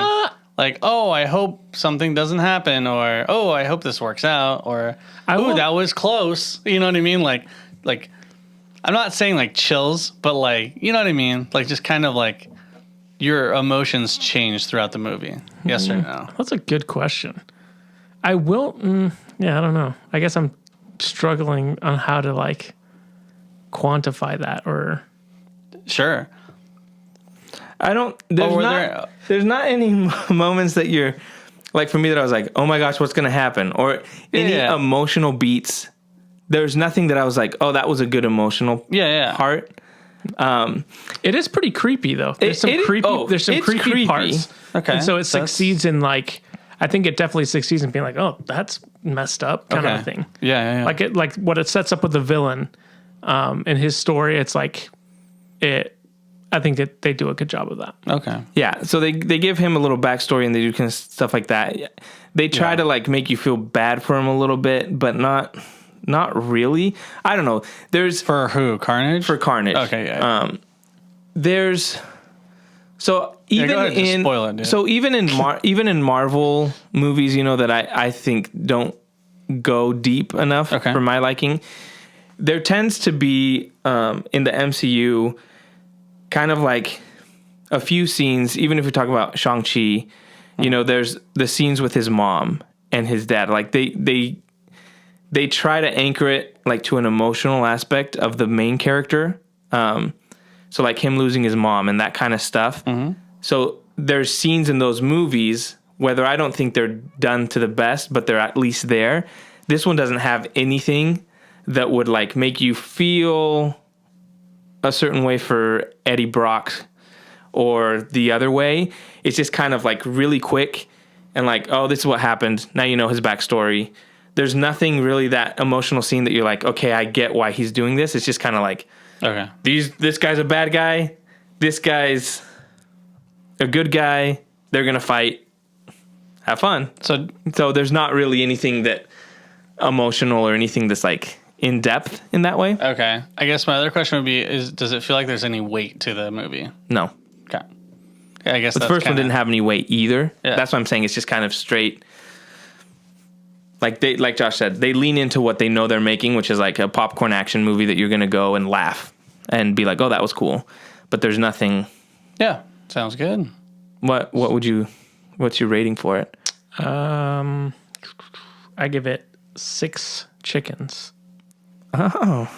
like, oh, I hope something doesn't happen, or oh, I hope this works out, or oh, that was close. You know what I mean? Like I'm not saying like chills, but like, you know what I mean? Like just kind of like your emotions change throughout the movie. Yes or no? That's a good question. I will. I don't know. I guess I'm struggling on how to like quantify that or. Sure. I don't. There's not any moments that you're like, for me, that I was like, oh my gosh, what's gonna happen, or any emotional beats. There's nothing that I was like, oh, that was a good emotional part. It is pretty creepy though. There's some creepy parts. Okay, and so it succeeds in like, I think it definitely succeeds in being like, oh, that's messed up kind of thing. Yeah. Like what it sets up with the villain, in his story. It's like I think that they do a good job of that. Okay. Yeah. So they give him a little backstory and they do kind of stuff like that. They try to like make you feel bad for him a little bit, but not really. I don't know. There's for who? Carnage? For Carnage. Okay. Yeah. There's so even in spoil it, dude. So even in Marvel movies, you know, that I think don't go deep enough for my liking. There tends to be in the MCU kind of like a few scenes, even if we talk about Shang-Chi, you know, there's the scenes with his mom and his dad. Like they try to anchor it like to an emotional aspect of the main character. So like him losing his mom and that kind of stuff. Mm-hmm. So there's scenes in those movies, whether I don't think they're done to the best, but they're at least there. This one doesn't have anything that would like make you feel a certain way for Eddie Brock or the other way. It's just kind of like really quick and like, oh, this is what happened. Now you know his backstory. There's nothing really that emotional scene that you're like, okay, I get why he's doing this. It's just kind of like, okay, this guy's a bad guy. This guy's a good guy. They're going to fight. Have fun. So there's not really anything that emotional or anything that's like in depth in that way. Okay. I guess my other question would be, does it feel like there's any weight to the movie? No. Okay. I guess the first one didn't have any weight either. Yeah. That's what I'm saying. It's just kind of straight. Like Josh said, they lean into what they know they're making, which is like a popcorn action movie that you're going to go and laugh and be like, oh, that was cool. But there's nothing. Yeah. Sounds good. What's your rating for it? I give it 6 chickens. Oh.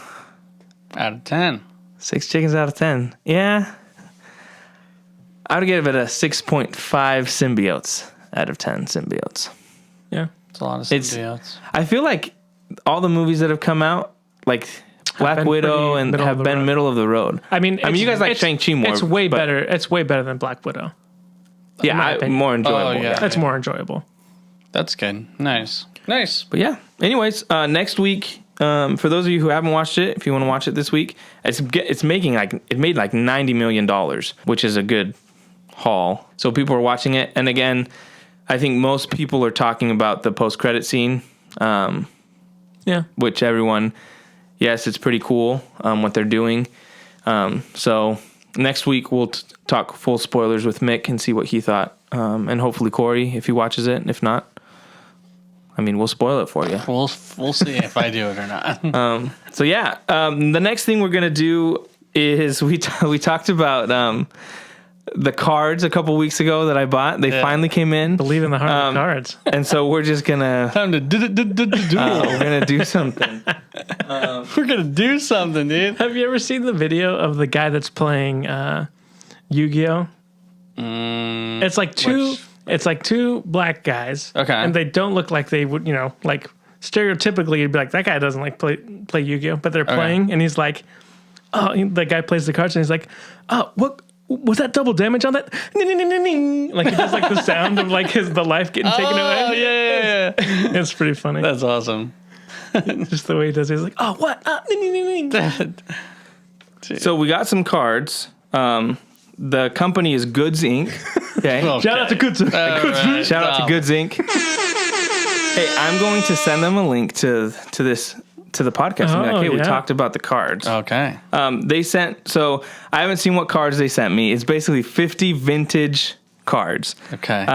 Out of 10. 6 chickens out of 10. Yeah. I would give it a 6.5 symbiotes out of 10 symbiotes. Yeah. It's a lot of symbiotes. I feel like all the movies that have come out, like Black Widow and have been middle of the road. I mean, you guys like Shang-Chi more. It's way better. It's way better than Black Widow. Yeah, more enjoyable. Oh, yeah. It's more enjoyable. That's good. Nice. But yeah. Anyways, next week, for those of you who haven't watched it, if you want to watch it this week, it made like $90 million, which is a good haul. So people are watching it, and again, I think most people are talking about the post-credit scene. Which everyone, yes, it's pretty cool what they're doing. So next week we'll talk full spoilers with Mick and see what he thought, and hopefully Corey if he watches it, and if not, I mean we'll spoil it for you. We'll see if I do it or not. So yeah, the next thing we're gonna do is we talked about the cards a couple weeks ago that I bought. They finally came in. Believe in the heart of cards. And so we're just gonna Time to we're gonna do something. We're gonna do something, dude. Have you ever seen the video of the guy that's playing Yu-Gi-Oh? It's like two black guys. Okay. And they don't look like they would, like stereotypically you'd be like, that guy doesn't like play Yu-Gi-Oh, but they're playing, and he's like, the guy plays the cards, and he's like, what was that double damage on that? Like he does like the sound of like the life getting taken away. Oh yeah. It's pretty funny. That's awesome. Just the way he does it. He's like, what? So we got some cards. The company is Goods Inc. Okay. Shout out to Goods Inc. Right. Shout out to Goods Inc. Hey, I'm going to send them a link to the podcast. And be like, hey, we talked about the cards. Okay. They sent. So I haven't seen what cards they sent me. It's basically 50 vintage cards. Okay.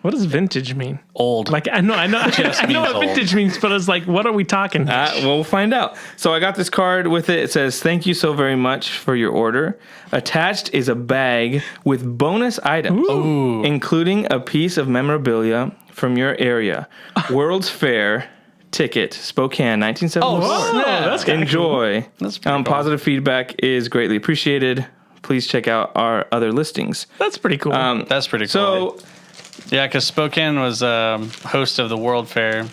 What does vintage mean? Old. Like I know I know what old. vintage means, but it's like, what are we talking? Well, we'll find out. So I got this card with it. It says, "Thank you so very much for your order." Attached is a bag with bonus items, including a piece of memorabilia from your area. World's Fair ticket, Spokane, 1974. That's kinda Enjoy. Cool. That's pretty cool. Positive feedback is greatly appreciated. Please check out our other listings. That's pretty cool. That's pretty cool. So, yeah, because Spokane was host of the World Fair.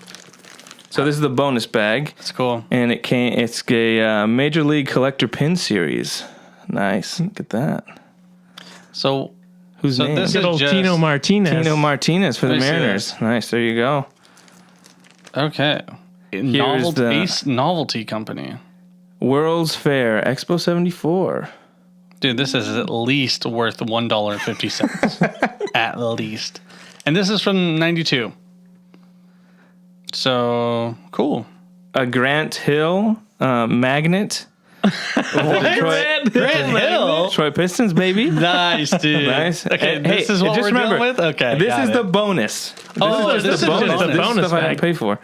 so this is the bonus bag. It's cool. And it's a Major League Collector Pin Series. Nice. Look at that. So Whose name? this Good is old just Tino Martinez. Tino Martinez for the Let me see Mariners. this. Nice. There you go. okay. Novelty company. World's Fair Expo 74. Dude, this is at least worth $1.50. At least. And this is from 92. So, cool. A Grant Hill magnet. Grant Hill? Detroit Pistons, baby. Nice, dude. Nice. Okay, Hey, this is what just we're remember, dealing with? Okay. This got is it. the bonus. Oh, This is just the bonus. the This is bonus stuff I bag. didn't pay for.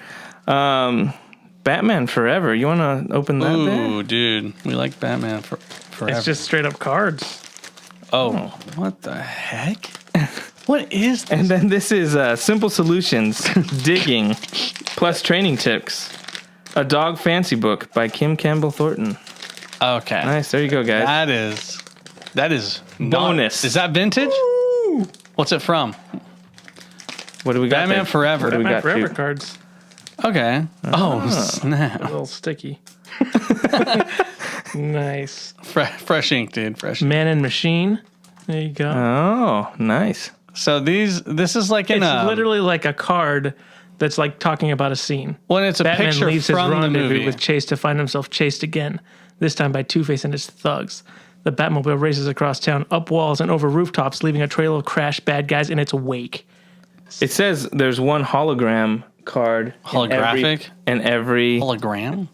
Batman Forever. You want to open that there? Ooh, dude. We like Batman forever. It's just straight up cards. Oh, what the heck? What is this? And then this is Simple Solutions, Digging, plus Training Tips. A Dog Fancy Book by Kim Campbell Thornton. Okay. Nice. There you go, guys. That is Bonus. Is that vintage? Woo! What's it from? What do we got Batman there? Forever. What do we Batman got, Forever Pete? cards. Okay. Oh, A snap. little sticky. Nice. Fresh ink, dude. Fresh ink. Man and Machine. There you go. Oh, nice. So this is like in It's literally like a card that's like talking about a scene. when it's a Batman picture leaves his from the rendezvous movie. with Chase to find himself chased again, this time by Two-Face and his thugs. The Batmobile races across town, up walls, and over rooftops, leaving a trail of crashed bad guys in its wake. It says there's one hologram card. Holographic? In every Hologram?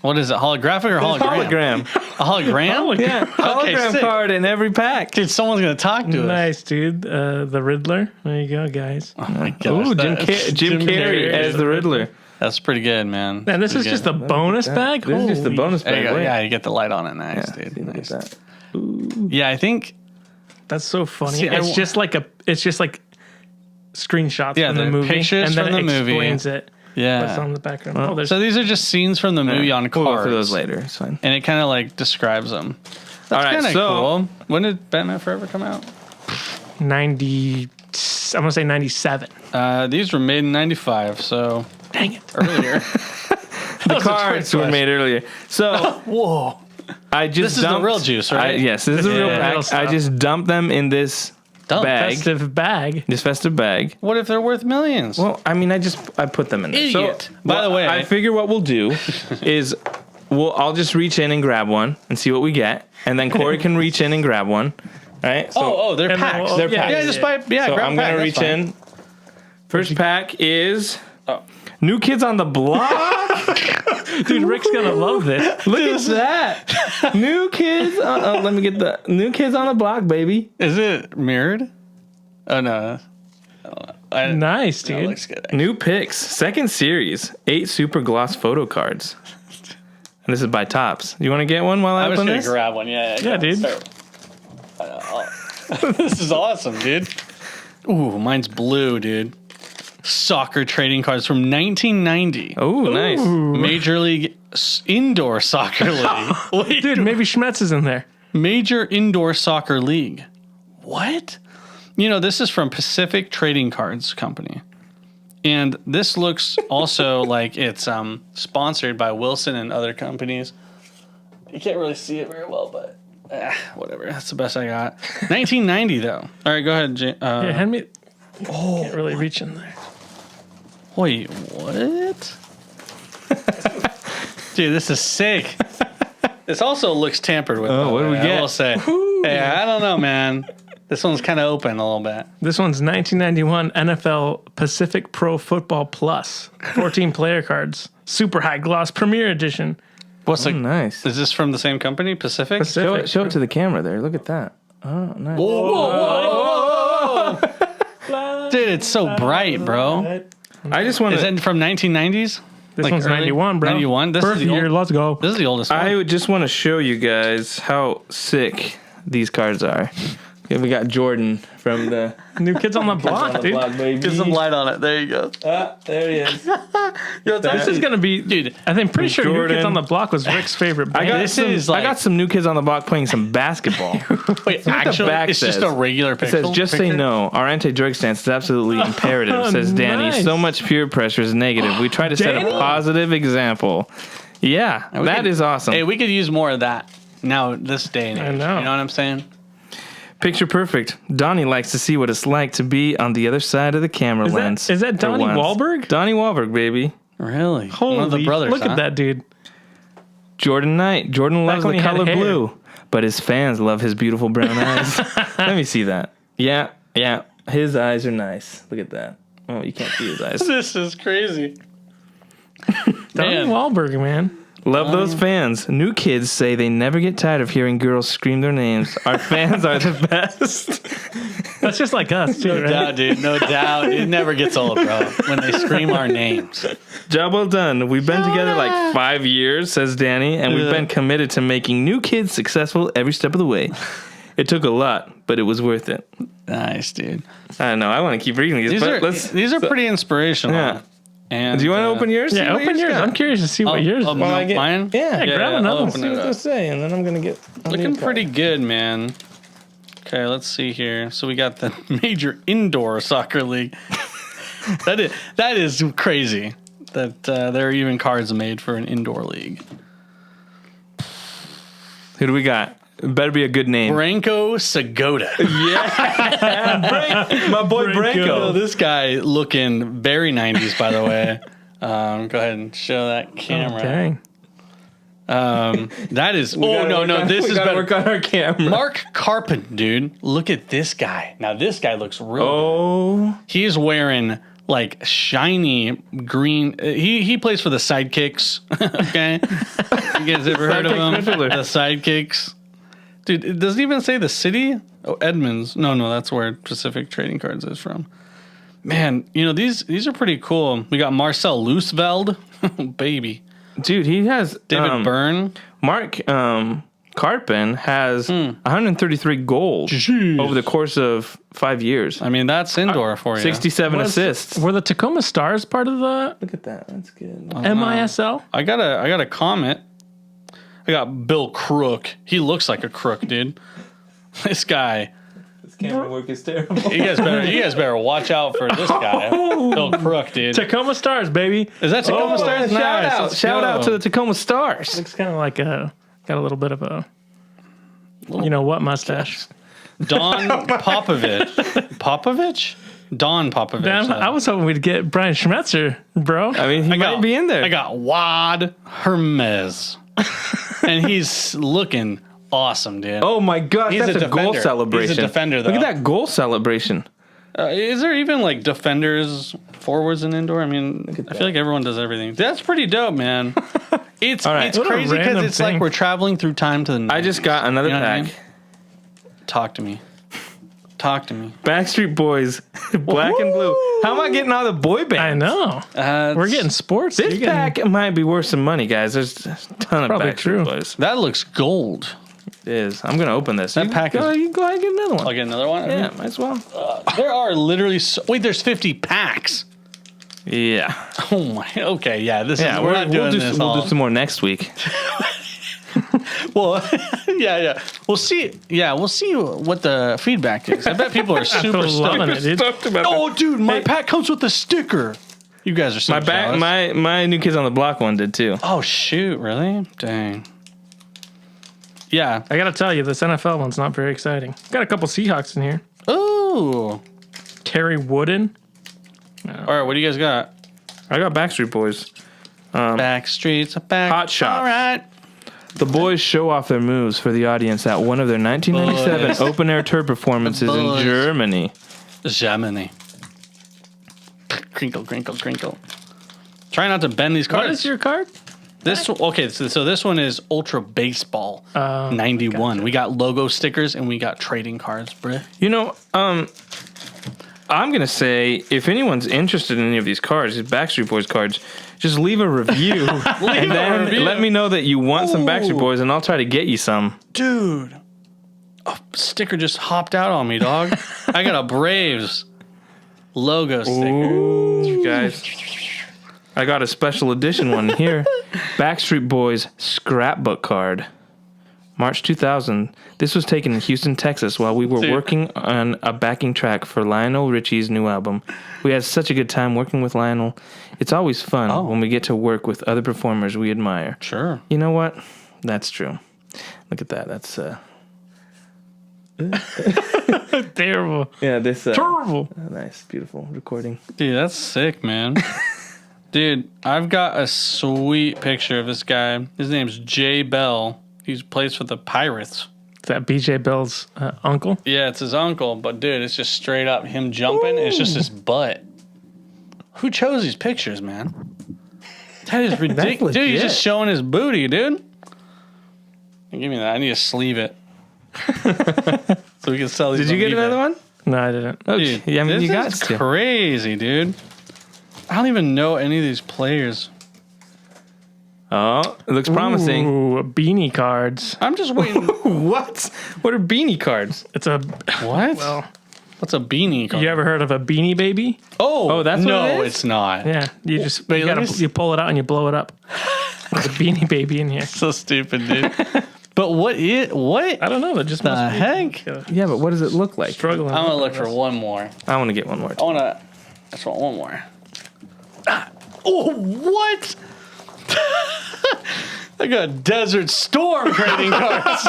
What is it? Holographic or hologram? hologram. A hologram? Yeah, hologram sick. card in every pack. Dude, someone's gonna talk to us. Nice, dude. The Riddler. There you go, guys. Oh my gosh, Ooh, Jim that's- Carrey as the Riddler. That's pretty good, man. And this is Pretty just good. the bonus bag? This is just the Holy bonus There you bag. go. Wait. Yeah, you get the light on it. Nice, See, dude. look at Nice. that. Yeah, I think. That's so funny. See, It's just like screenshots Yeah, from the the movie, pictures and then from it the movie. explains it. Yeah. What's on the background? Oh, there's So these are just scenes from the movie on We'll cards. go through those later. It's fine. And it kind of like describes them. All right, Kind of so cool. When did Batman Forever come out? 90. I'm gonna say 97. These were made in '95, so Dang it! earlier. The cards were made earlier. So Whoa. I just This is the dumped, real juice, right? yes, this is a real real pack. stuff. I just dumped them in this bag. Festive bag. This festive bag. What if they're worth millions? Well, I mean, I put them in there. Idiot. So, By the way, I figure what we'll do is I'll just reach in and grab one and see what we get, and then Corey can reach in and grab one. Right? So, they're and then packs. we'll- they're yeah, packs. Yeah, just buy. Yeah, so grab I'm a pack. gonna That's reach fine. in. First pack is New Kids on the Block. Dude, Rick's gonna love this. Look at that. New Kids. Let me get the New Kids on the Block, baby. Is it mirrored? Oh no. Nice, That dude. looks good. New picks, second series, 8 super gloss photo cards. And this is by Topps. You want to get one while I I'm just open gonna this? grab one. Yeah, dude. This is awesome, dude. Ooh, mine's blue, dude. Soccer trading cards from 1990. Oh, nice. Major League Indoor Soccer League. Wait, Dude, maybe Schmetz is in there. Major Indoor Soccer League. What? You know, this is from Pacific Trading Cards Company. And this looks also like it's sponsored by Wilson and other companies. You can't really see it very well, but whatever. That's the best I got. 1990, though. All right, go ahead. Yeah, hand me. Oh, can't really reach in there. Wait, what? Dude, this is sick. This also looks tampered with. Oh, what do we get? I will say. Hey, I don't know, man. This one's kind of open a little bit. This one's 1991 NFL Pacific Pro Football Plus. 14 player cards. Super high gloss Premier Edition. What's Oh, nice. Is this from the same company, Pacific? Show it to the camera there. Look at that. Oh, nice. Dude, it's so bright, bro. I just want Is to. it from 1990s? This one's early? 91, bro. 91? This Birth is the year, old, let's go. This is the oldest one. I would just want to show you guys how sick these cards are. Okay, we got Jordan from the New Kids on the Block, dude. baby. Get some light on it. There you go. There he is. This is gonna be, dude. I think pretty sure New Jordan. Kids on the Block was Rick's favorite I band. got This some. is like- I got some New Kids on the Block playing some basketball. Wait, the actually, back it's just says. a regular It picture. says, just say no. Our anti-drug stance is absolutely imperative, says Danny. Nice. So much peer pressure is negative. We try to set a Danny? positive example. Yeah, that is awesome. Hey, we could use more of that now, this day and age. I know. You know what I'm saying? Picture perfect. Donnie likes to see what it's like to be on the other side of the camera lens. Is that for Donnie once. Wahlberg? Donnie Wahlberg, baby. Really? Holy, One of the brothers, look huh? at that, dude. Jordan Knight. Jordan loves when the he had color hair. blue, but his fans love his beautiful brown eyes. Let me see that. Yeah. His eyes are nice. Look at that. Oh, you can't see his eyes. This is crazy. Donnie Man. Wahlberg, man. Love those fans. New kids say they never get tired of hearing girls scream their names. Our fans are the best. That's just like us, too, No right? doubt, dude. No doubt. It never gets old, bro. When they scream our names. Job well done. We've been together like 5 years, says Danny, and we've been committed to making new kids successful every step of the way. It took a lot, but it was worth it. Nice, dude. I don't know. I want to keep reading these. These are pretty inspirational. Yeah. And Do you want to open yours? See Yeah, what open yours. got? I'm curious to see what yours is. no, I get- mine? Yeah, grab I'll another one. open See it what up. they say, and then I'm gonna get Looking pretty good, man. Okay, let's see here. So we got the Major Indoor Soccer League. that is crazy that there are even cards made for an indoor league. Who do we got? It better be a good name. Branko Sagoda. My boy Oh, this guy looking very 90s, by the way. Go ahead and show that camera. Dang. That is. This is better. Work on our camera. Mark Carpent, dude. Look at this guy. Now this guy looks real. Oh, He's wearing like shiny green. He plays for the Sidekicks. Okay, you guys ever heard of Sidekick them? Fiddler. The Sidekicks, dude. It doesn't even say the city. Oh, Edmonds. No, that's where Pacific Trading Cards is from. Man, you know these are pretty cool. We got Marcel Looseveld, baby. dude, he has David Byrne. Mark Carpin has 133 goals Jeez. over the course of 5 years. I mean, that's indoor for you. 67 assists. Were the Tacoma Stars part of the Look at that. That's good. MISL? I got a comment. I got Bill Crook. He looks like a crook, dude. This guy. Camera work is terrible. You guys better watch out for this guy. He'll crook, dude. Tacoma Stars, baby. Is that Tacoma Stars? Nice. Shout out to the Tacoma Stars. Looks kind of like got a little bit of a, you know what, mustache. Don Popovich? Don Popovich. Damn, I was hoping we'd get Brian Schmetzer, bro. I mean, he might be in there. I got Wad Hermes. And he's looking awesome, dude. Oh my gosh, that's a goal celebration. He's a defender, though. Look at that goal celebration. Is there even like defenders, forwards in indoor? I mean, I feel like everyone does everything. That's pretty dope, man. It's right. it's What a crazy because random it's thing. like we're traveling through time to the 90s. I just got another You know what I pack. mean? Talk to me. Talk to me. Backstreet Boys, Black and Blue. How am I getting all the boy bands? I know. We're getting sports. This You're getting- pack might be worth some money, guys. There's a ton of Probably Backstreet true. Boys. That looks gold. It is. I'm gonna open this. That pack is- You go ahead and get another one. I'll get another one. Yeah, might as well. There are literally wait. There's 50 packs. Yeah. Oh my. Okay. Yeah. This Yeah, is. We're not doing do, this. We'll all. do some more next week. Well, yeah. We'll see. Yeah, we'll see what the feedback is. I bet people are super loving stoked. it, dude. Oh, dude, my pack comes with a sticker. You guys are so jealous. My New Kids on the Block one did too. Oh shoot! Really? Dang. Yeah. I gotta tell you, this NFL one's not very exciting. Got a couple Seahawks in here. Ooh. Terry Wooden. All right. What do you guys got? I got Backstreet Boys. Back streets, back. Hot shots. All right. The boys show off their moves for the audience at one of their 1997 Boys. open air tour performances in Boys. Germany. Germany. Crinkle, crinkle, crinkle. Try not to bend these cards. What is your card? This okay, so this one is Ultra Baseball 91. We got logo stickers and we got trading cards, bruh. You know, I'm gonna say if anyone's interested in any of these cards, these Backstreet Boys cards, just leave a review and then let me know that you want some Backstreet Boys, and I'll try to get you some. Dude, a sticker just hopped out on me, dog. I got a Braves logo sticker. Ooh, guys, I got a special edition one here. Backstreet Boys scrapbook card. March 2000. This was taken in Houston, Texas while we were working on a backing track for Lionel Richie's new album. We had such a good time working with Lionel. It's always fun when we get to work with other performers we admire. Sure. You know what? That's true. Look at that. That's Terrible. yeah, this Terrible. nice, beautiful recording. Dude, that's sick, man. Dude, I've got a sweet picture of this guy. His name's Jay Bell. He plays for the Pirates. Is that BJ Bell's uncle? Yeah, it's his uncle, but dude, it's just straight up him jumping. It's just his butt. Who chose these pictures, man? That is ridiculous. Dude, he's just showing his booty, dude. Give me that. I need to sleeve it. So we can sell these. Did you on get eBay. another one? No, I didn't. Dude, Yeah, I mean, this you got is to. crazy, dude. I don't even know any of these players. Oh, it looks promising. Ooh, beanie cards. I'm just waiting. What? What are beanie cards? It's a. What? Well, What's a beanie card? you ever heard of a beanie baby? Oh, that's what no, it is? it's not. Yeah, you just Wait, you, let gotta, me see. you pull it out and you blow it up. There's a beanie baby in here. So stupid, dude. But what? I don't know. That just The must be heck? Yeah, but what does it look like? struggling. I'm gonna look for one more. I want to get one more. I just want one more. Oh, what? I got Desert Storm trading cards.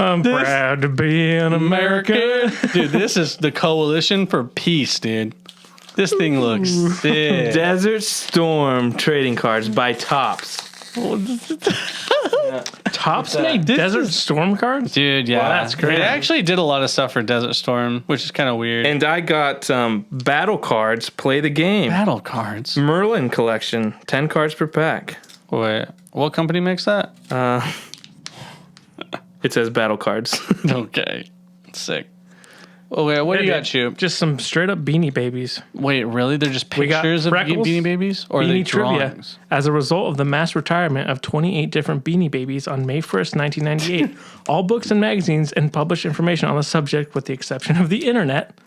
I'm proud to be an American. Dude, this is the Coalition for Peace, dude. This thing looks sick. Desert Storm trading cards by Tops. Tops made Desert Storm cards? Dude, yeah. Wow, that's great. They actually did a lot of stuff for Desert Storm, which is kind of weird. And I got battle cards, play the game. battle cards. Merlin collection, 10 cards per pack. Wait, what company makes that? It says battle cards. Okay. Sick. Oh, wait, what do you got, Choop? Just some straight up beanie babies. Wait, really? They're just We got pictures of freckles, Beanie Babies? Or are they Beanie trivia. drawings? As a result of the mass retirement of 28 different Beanie Babies on May 1st, 1998, all books and magazines and published information on the subject, with the exception of the internet,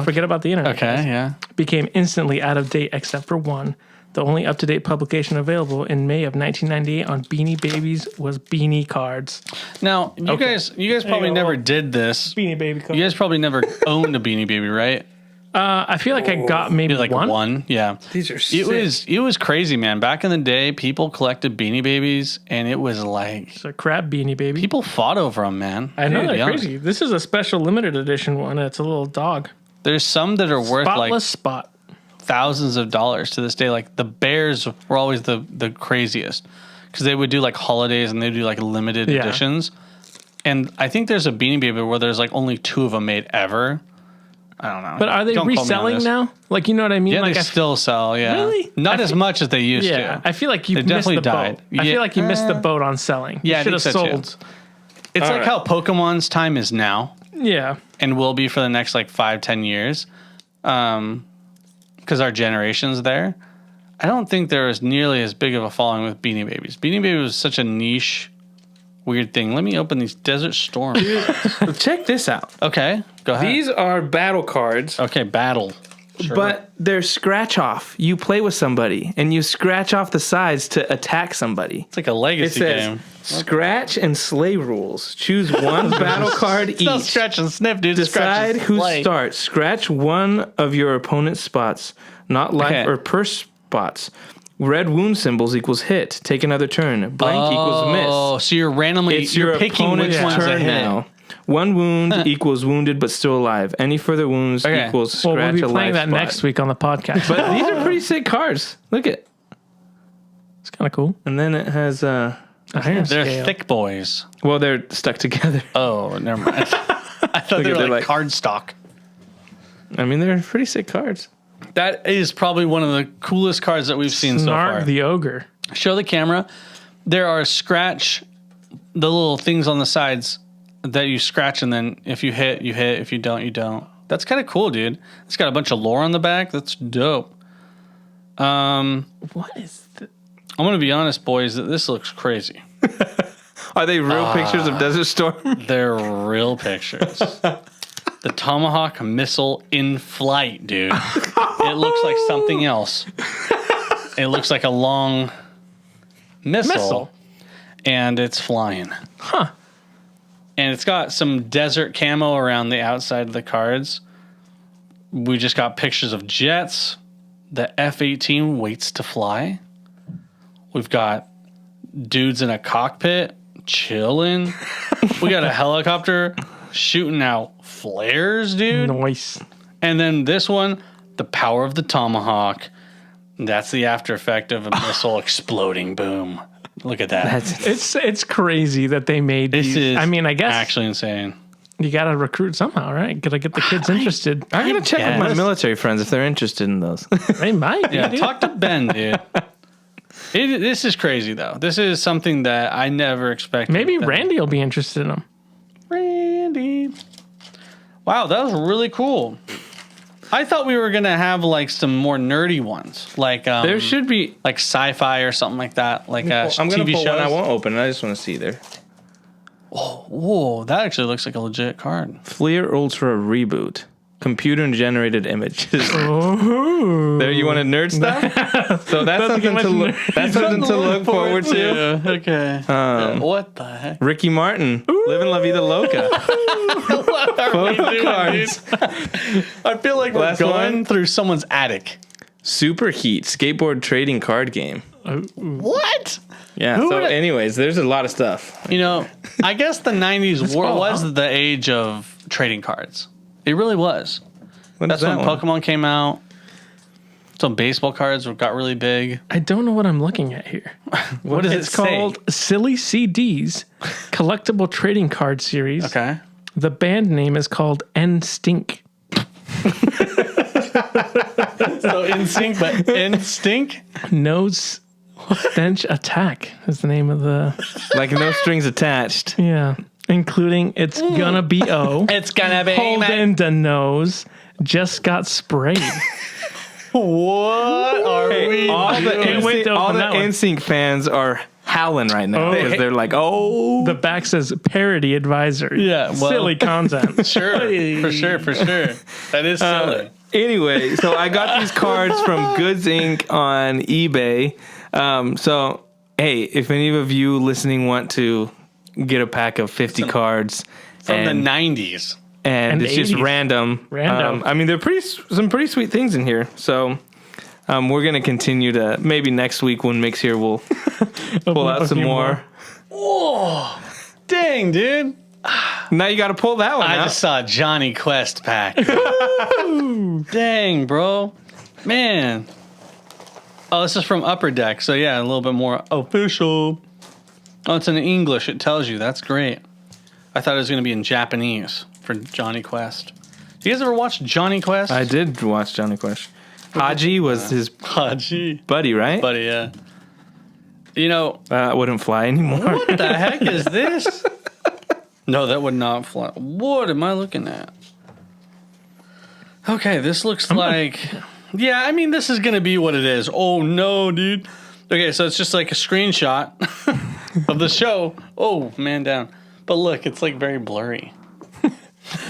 forget about the internet, Okay, guys, yeah. became instantly out of date except for one, The only up-to-date publication available in May of 1998 on Beanie Babies was Beanie Cards. Now, you guys probably never did this. Beanie Baby cards. You guys probably never owned a Beanie Baby, right? I feel like I got maybe Like one. Yeah. These are sick. It was crazy, man. Back in the day, people collected Beanie Babies, and it was like It's a crab Beanie Baby. people fought over them, man. I know, To be they're honest. crazy. This is a special limited edition one. It's a little dog. There's some that are worth Spotless like spot. thousands of dollars to this day. Like the bears were always the craziest because they would do like holidays and they do like limited Yeah. editions. And I think there's a Beanie Baby where there's like only 2 of them made ever. I don't know. But are they Don't quote me on reselling this. now? Like, you know what I mean? Yeah, like they still sell. Yeah, Really? Not as much as they used Yeah, to. I feel like you They missed the definitely died. boat. I Yeah. feel like you missed the boat on selling. Yeah, I you should have think so, too. sold. It's like right. how Pokemon's time is now Yeah, and will be for the next like 5-10 years, because our generation's there. I don't think there is nearly as big of a following with Beanie Babies. Beanie Baby was such a niche, weird thing. Let me open these Desert Storm. Check this out. Okay, go ahead. These are battle cards, Okay, battle. Sure. but they're scratch off. You play with somebody and you scratch off the sides to attack somebody. it's like a It legacy says game. scratch and slay rules. Choose one battle card It's not each. scratch and sniff, dude. It's scratch Decide and who slay. starts. Scratch one of your opponent's spots, not life Okay. or purse spots. Red wound symbols equals hit. Take another turn. Blank equals miss. Oh, so you're randomly It's your picking opponent's which ones to turn hit. now. One wound equals wounded but still alive. Any further wounds Okay. equals well, scratch we'll be a playing life that spot. next week on the podcast. But these are pretty sick cards. Look at, It's kind of cool. and then it has Iron They're scale. thick boys. well, they're stuck together. Oh, never mind. I thought they at were their, like like- card stock. I mean, they're pretty sick cards. That is probably one of the coolest cards that we've seen so Snarg far. the ogre. Show the camera. There are the little things on the sides that you scratch, and then if you hit, you hit. If you don't, you don't. That's kind of cool, dude. It's got a bunch of lore on the back. That's dope. What is the I'm gonna be honest, boys. That this looks crazy. Are they real pictures of Desert Storm? They're real pictures. The Tomahawk missile in flight, dude. It looks like something else. It looks like a long missile. And it's flying. Huh. And it's got some desert camo around the outside of the cards. We just got pictures of jets. The F-18 waits to fly. We've got dudes in a cockpit chilling. We got a helicopter shooting out flares, dude. Nice. And then this one, the power of the Tomahawk. That's the after effect of a missile exploding. Boom. Look at that. It's crazy that they made This these. is I mean, I guess actually insane. you got to recruit somehow, right? Got to get the kids interested. I'm gonna check with my guess. military friends if they're interested in those. They might. Yeah, dude. talk to Ben, dude. This is crazy, though. This is something that I never expected. Maybe that- Randy will be interested in them. Randy. Wow, that was really cool. I thought we were gonna have like some more nerdy ones, like There should be. like sci-fi or something like that, like I'm gonna TV pull shows. one. I won't open it. I just want to see there. Whoa, that actually looks like a legit card. Fleer Ultra reboot. Computer generated images. There, you wanted nerd stuff? So that's something much to look. That's something to look forward to. Yeah, okay. What the heck? Ricky Martin, living La Vida Loca. Photo cards. I feel like we're Last going one. through someone's attic. Superheat skateboard trading card game. What? Yeah. Who So, would- anyways, there's a lot of stuff. You know, I guess the 90s all, was the age of trading cards. It really was. What That's is when that one? Pokemon came out. Some baseball cards got really big. I don't know what I'm looking at here. What does It's it say? called Silly CDs, collectible trading card series. Okay. The band name is called N-Stink. So Instinct, but Instinct? No Stench Attack is the name of the, Like no strings attached. yeah. Including It's Gonna Be O. It's gonna be Holding the nose. Just got sprayed. What are we All the Can't wait to all open the that one. NSYNC fans are howling right now because Okay. they're like, "Oh, The back says parody advisory. Yeah, well- Silly content. Sure, for sure. That is silly. Anyway, so I got these cards from Goods Inc. on eBay. So, hey, if any of you listening want to get a pack of 50 cards from the 90s. And it's 80s. just random. I mean, there are some pretty sweet things in here. So we're going to continue to, maybe next week when Mick's here, we'll pull out some more. Oh, dang, dude. Now you got to pull that one out. I just saw a Johnny Quest pack. Dang, bro. Man. Oh, this is from Upper Deck. So, yeah, a little bit more official. Oh, it's in English. It tells you. That's great. I thought it was going to be in Japanese for Johnny Quest. You guys ever watch Johnny Quest? I did watch Johnny Quest. Haji was his buddy, right? Buddy, yeah. You know. Wouldn't fly anymore. What the heck is this? No, that would not fly. What am I looking at? Okay, this looks like... Yeah, I mean, this is going to be what it is. Oh, no, dude. Okay, so it's just like a screenshot of the show. Oh, man down. But look, it's like very blurry.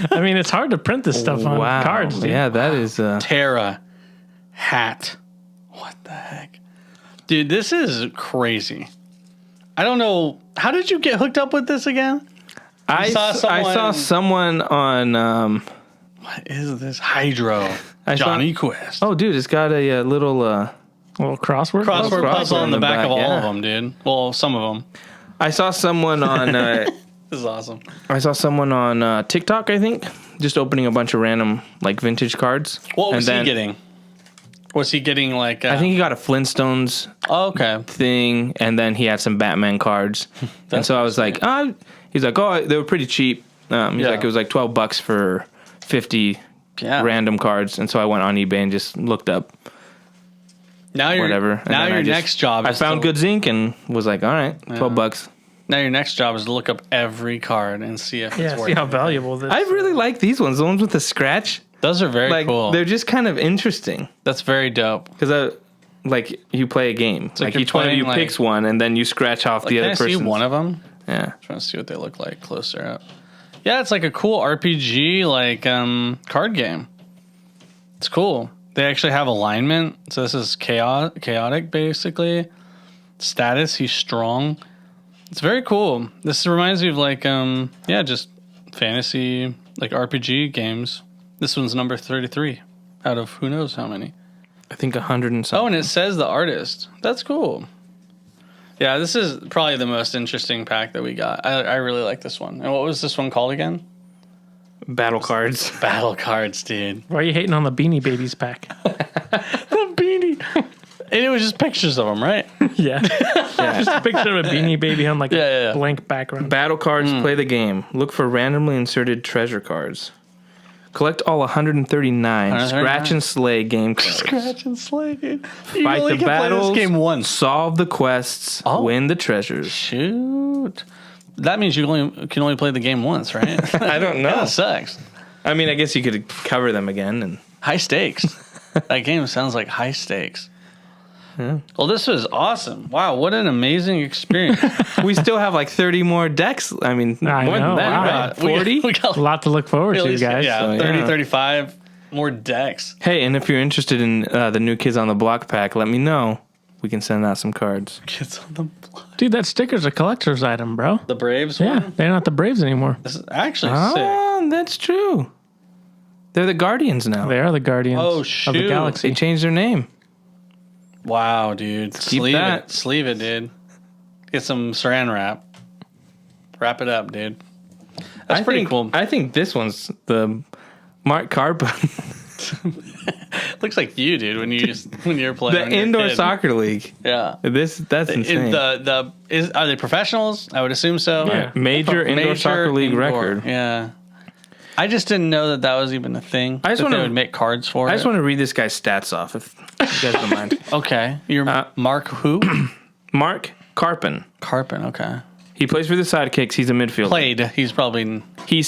I mean, it's hard to print this stuff on cards. Dude. Yeah, that is... Terra hat. What the heck? Dude, this is crazy. I don't know. How did you get hooked up with this again? I saw someone on... what is this? Hydro. Johnny Quest. Oh, dude, it's got a little crossword puzzle on the back of all of them, dude. Well, some of them. I saw someone on... this is awesome. I saw someone on TikTok, I think, just opening a bunch of random, like, vintage cards. What was he getting? Was he getting, like... I think he got a Flintstones thing, and then he had some Batman cards. And so I was like, he's like, they were pretty cheap. He's like, it was like $12 for 50 random cards. And so I went on eBay and just looked up whatever. And now your next job is I found Goods Inc. and was like, all right, $12. Now your next job is to look up every card and see if it's worth see how valuable this is. I really like these ones, the ones with the scratch. Those are very cool. They're just kind of interesting. That's very dope. Because you play a game. Like each one of you picks one, and then you scratch off the other person. Can I see one of them? Yeah. I'm trying to see what they look like closer up. Yeah, it's like a cool RPG card game. It's cool. They actually have alignment. So this is chaotic basically. Status, he's strong. It's very cool. This reminds me of just fantasy like RPG games. This one's number 33 out of who knows how many. I think 100 and something. Oh, and it says the artist. That's cool. Yeah, this is probably the most interesting pack that we got. I really like this one. And what was this one called again? Battle cards. Battle cards, dude. Why are you hating on the Beanie Babies pack? The Beanie. And it was just pictures of them, right? Yeah. Just a picture of a Beanie Baby on a blank background. Battle cards, play the game. Look for randomly inserted treasure cards. Collect all 139 Scratch and Slay game cards. Scratch and Slay, dude. Fight the battles, game once. solve the quests, win the treasures. Shoot. That means you can only play the game once, right? I don't know. That sucks. I mean, I guess you could cover them again. And high stakes. That game sounds like high stakes. Yeah. Well, this was awesome. Wow, what an amazing experience. We still have like 30 more decks. I mean, more than that. Wow. 40? We got a lot to look forward to, guys. Yeah, 30, 35 more decks. Hey, and if you're interested in the new Kids on the Block pack, let me know. We can send out some cards. Kids on the Block. Dude, that sticker's a collector's item, bro. The Braves one? Yeah, they're not the Braves anymore. This is actually sick. Oh, that's true. They're the Guardians now. They are the Guardians of the galaxy. They changed their name. Wow, dude. Sleeve it, dude. Get some saran wrap. Wrap it up, dude. That's pretty cool. I think this one's the Mark Carpa. Looks like you, dude, when you're playing the indoor soccer league. Yeah. That's insane. Are they professionals? I would assume so. Yeah. Major indoor soccer league record. Yeah. I just didn't know that was even a thing. They would make cards for it. I just want to read this guy's stats off, if you guys don't mind. Okay. You're Mark who? Mark Carpin. Carpin, okay. He plays for the Sidekicks. He's a midfielder. He's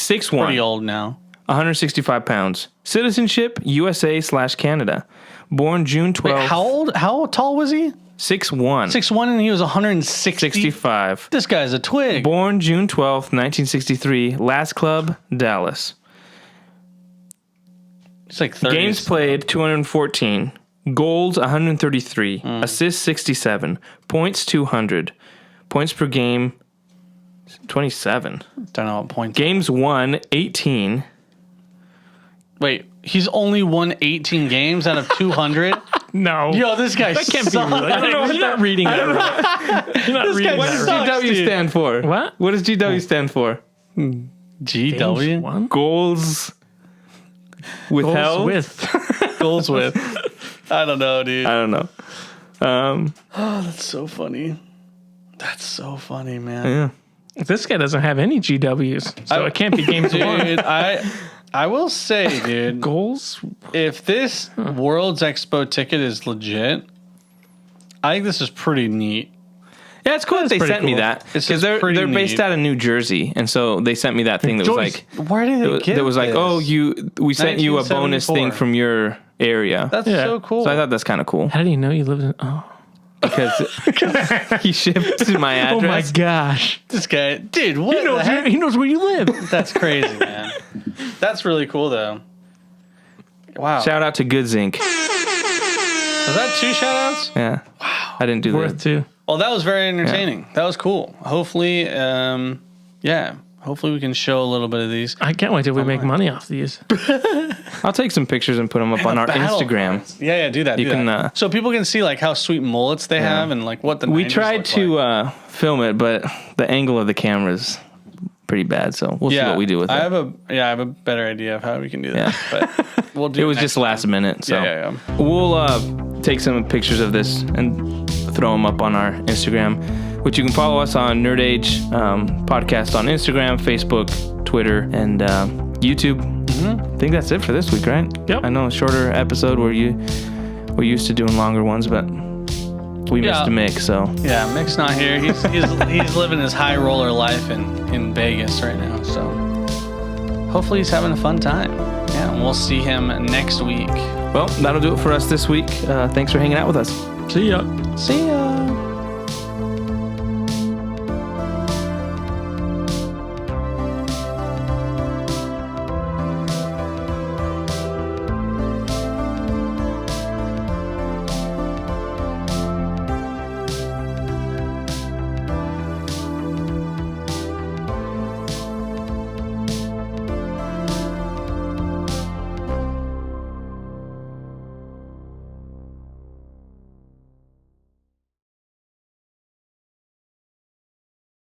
6'1". Pretty old now. 165 pounds. Citizenship, USA/Canada. Born June 12th. Wait, how tall was he? 6'1". 6'1", and he was 165. This guy's a twig. Born June 12th, 1963. Last club, Dallas. It's like 30. Games played 214, goals 133, assists 67, points 200, points per game 27. Don't know what points. Games won 18. Wait, he's only won 18 games out of 200? No. Yo, this guy That can't be sucks. real. I don't know. You're not reading that right. You're not reading guy that What right. does sucks, GW dude. stand for? What? What does GW stand for? GW? One? Goals withheld? Goals with. I don't know, dude. I don't know. Oh, that's so funny. That's so funny, man. Yeah. This guy doesn't have any GWs, so it can't be games won. Dude, I will say, dude, Goals? if this World's Expo ticket is legit, I think this is pretty neat. Yeah, it's cool that they pretty sent me cool. that. This Because is they're pretty based neat. out of New Jersey. And so they sent me that thing that was Joyce. like, Where did they get that was like, this? oh, we sent you a bonus 1974. thing from your area. That's Yeah. so cool. So I thought that's kind of cool How do you know you lived in... Oh, because he shipped to my oh my address. gosh. This guy, dude, what the heck? He knows where you live. That's crazy, man. That's really cool, though. Wow. Shout out to Good Zinc. Was that 2 shout-outs? Yeah. Wow. I didn't do Worth that. two. Well, that was very entertaining. That was cool. Hopefully, hopefully we can show a little bit of these. I can't wait till we make money off these. I'll take some pictures and put them up on our Battle Instagram. cards. Yeah, do that. You do can, that. So people can see like how sweet mullets they have and like what the We 90s tried look to like. film it, but the angle of the camera is pretty bad. So we'll see what we do with it. I have a better idea of how we can do that. But we'll do It was next just last minute. So Yeah. we'll take some pictures of this and throw them up on our Instagram, which you can follow us on Nerd Age Podcast on Instagram, Facebook, Twitter, and YouTube. I think that's it for this week, right? Yep. I know a shorter episode where we're used to doing longer ones, but we missed a Mick, so Yeah, Mick's not here. He's living his high roller life in Vegas right now. So hopefully he's having a fun time. Yeah, and we'll see him next week. well, that'll do it for us this week. Thanks for hanging out with us. See ya. See ya.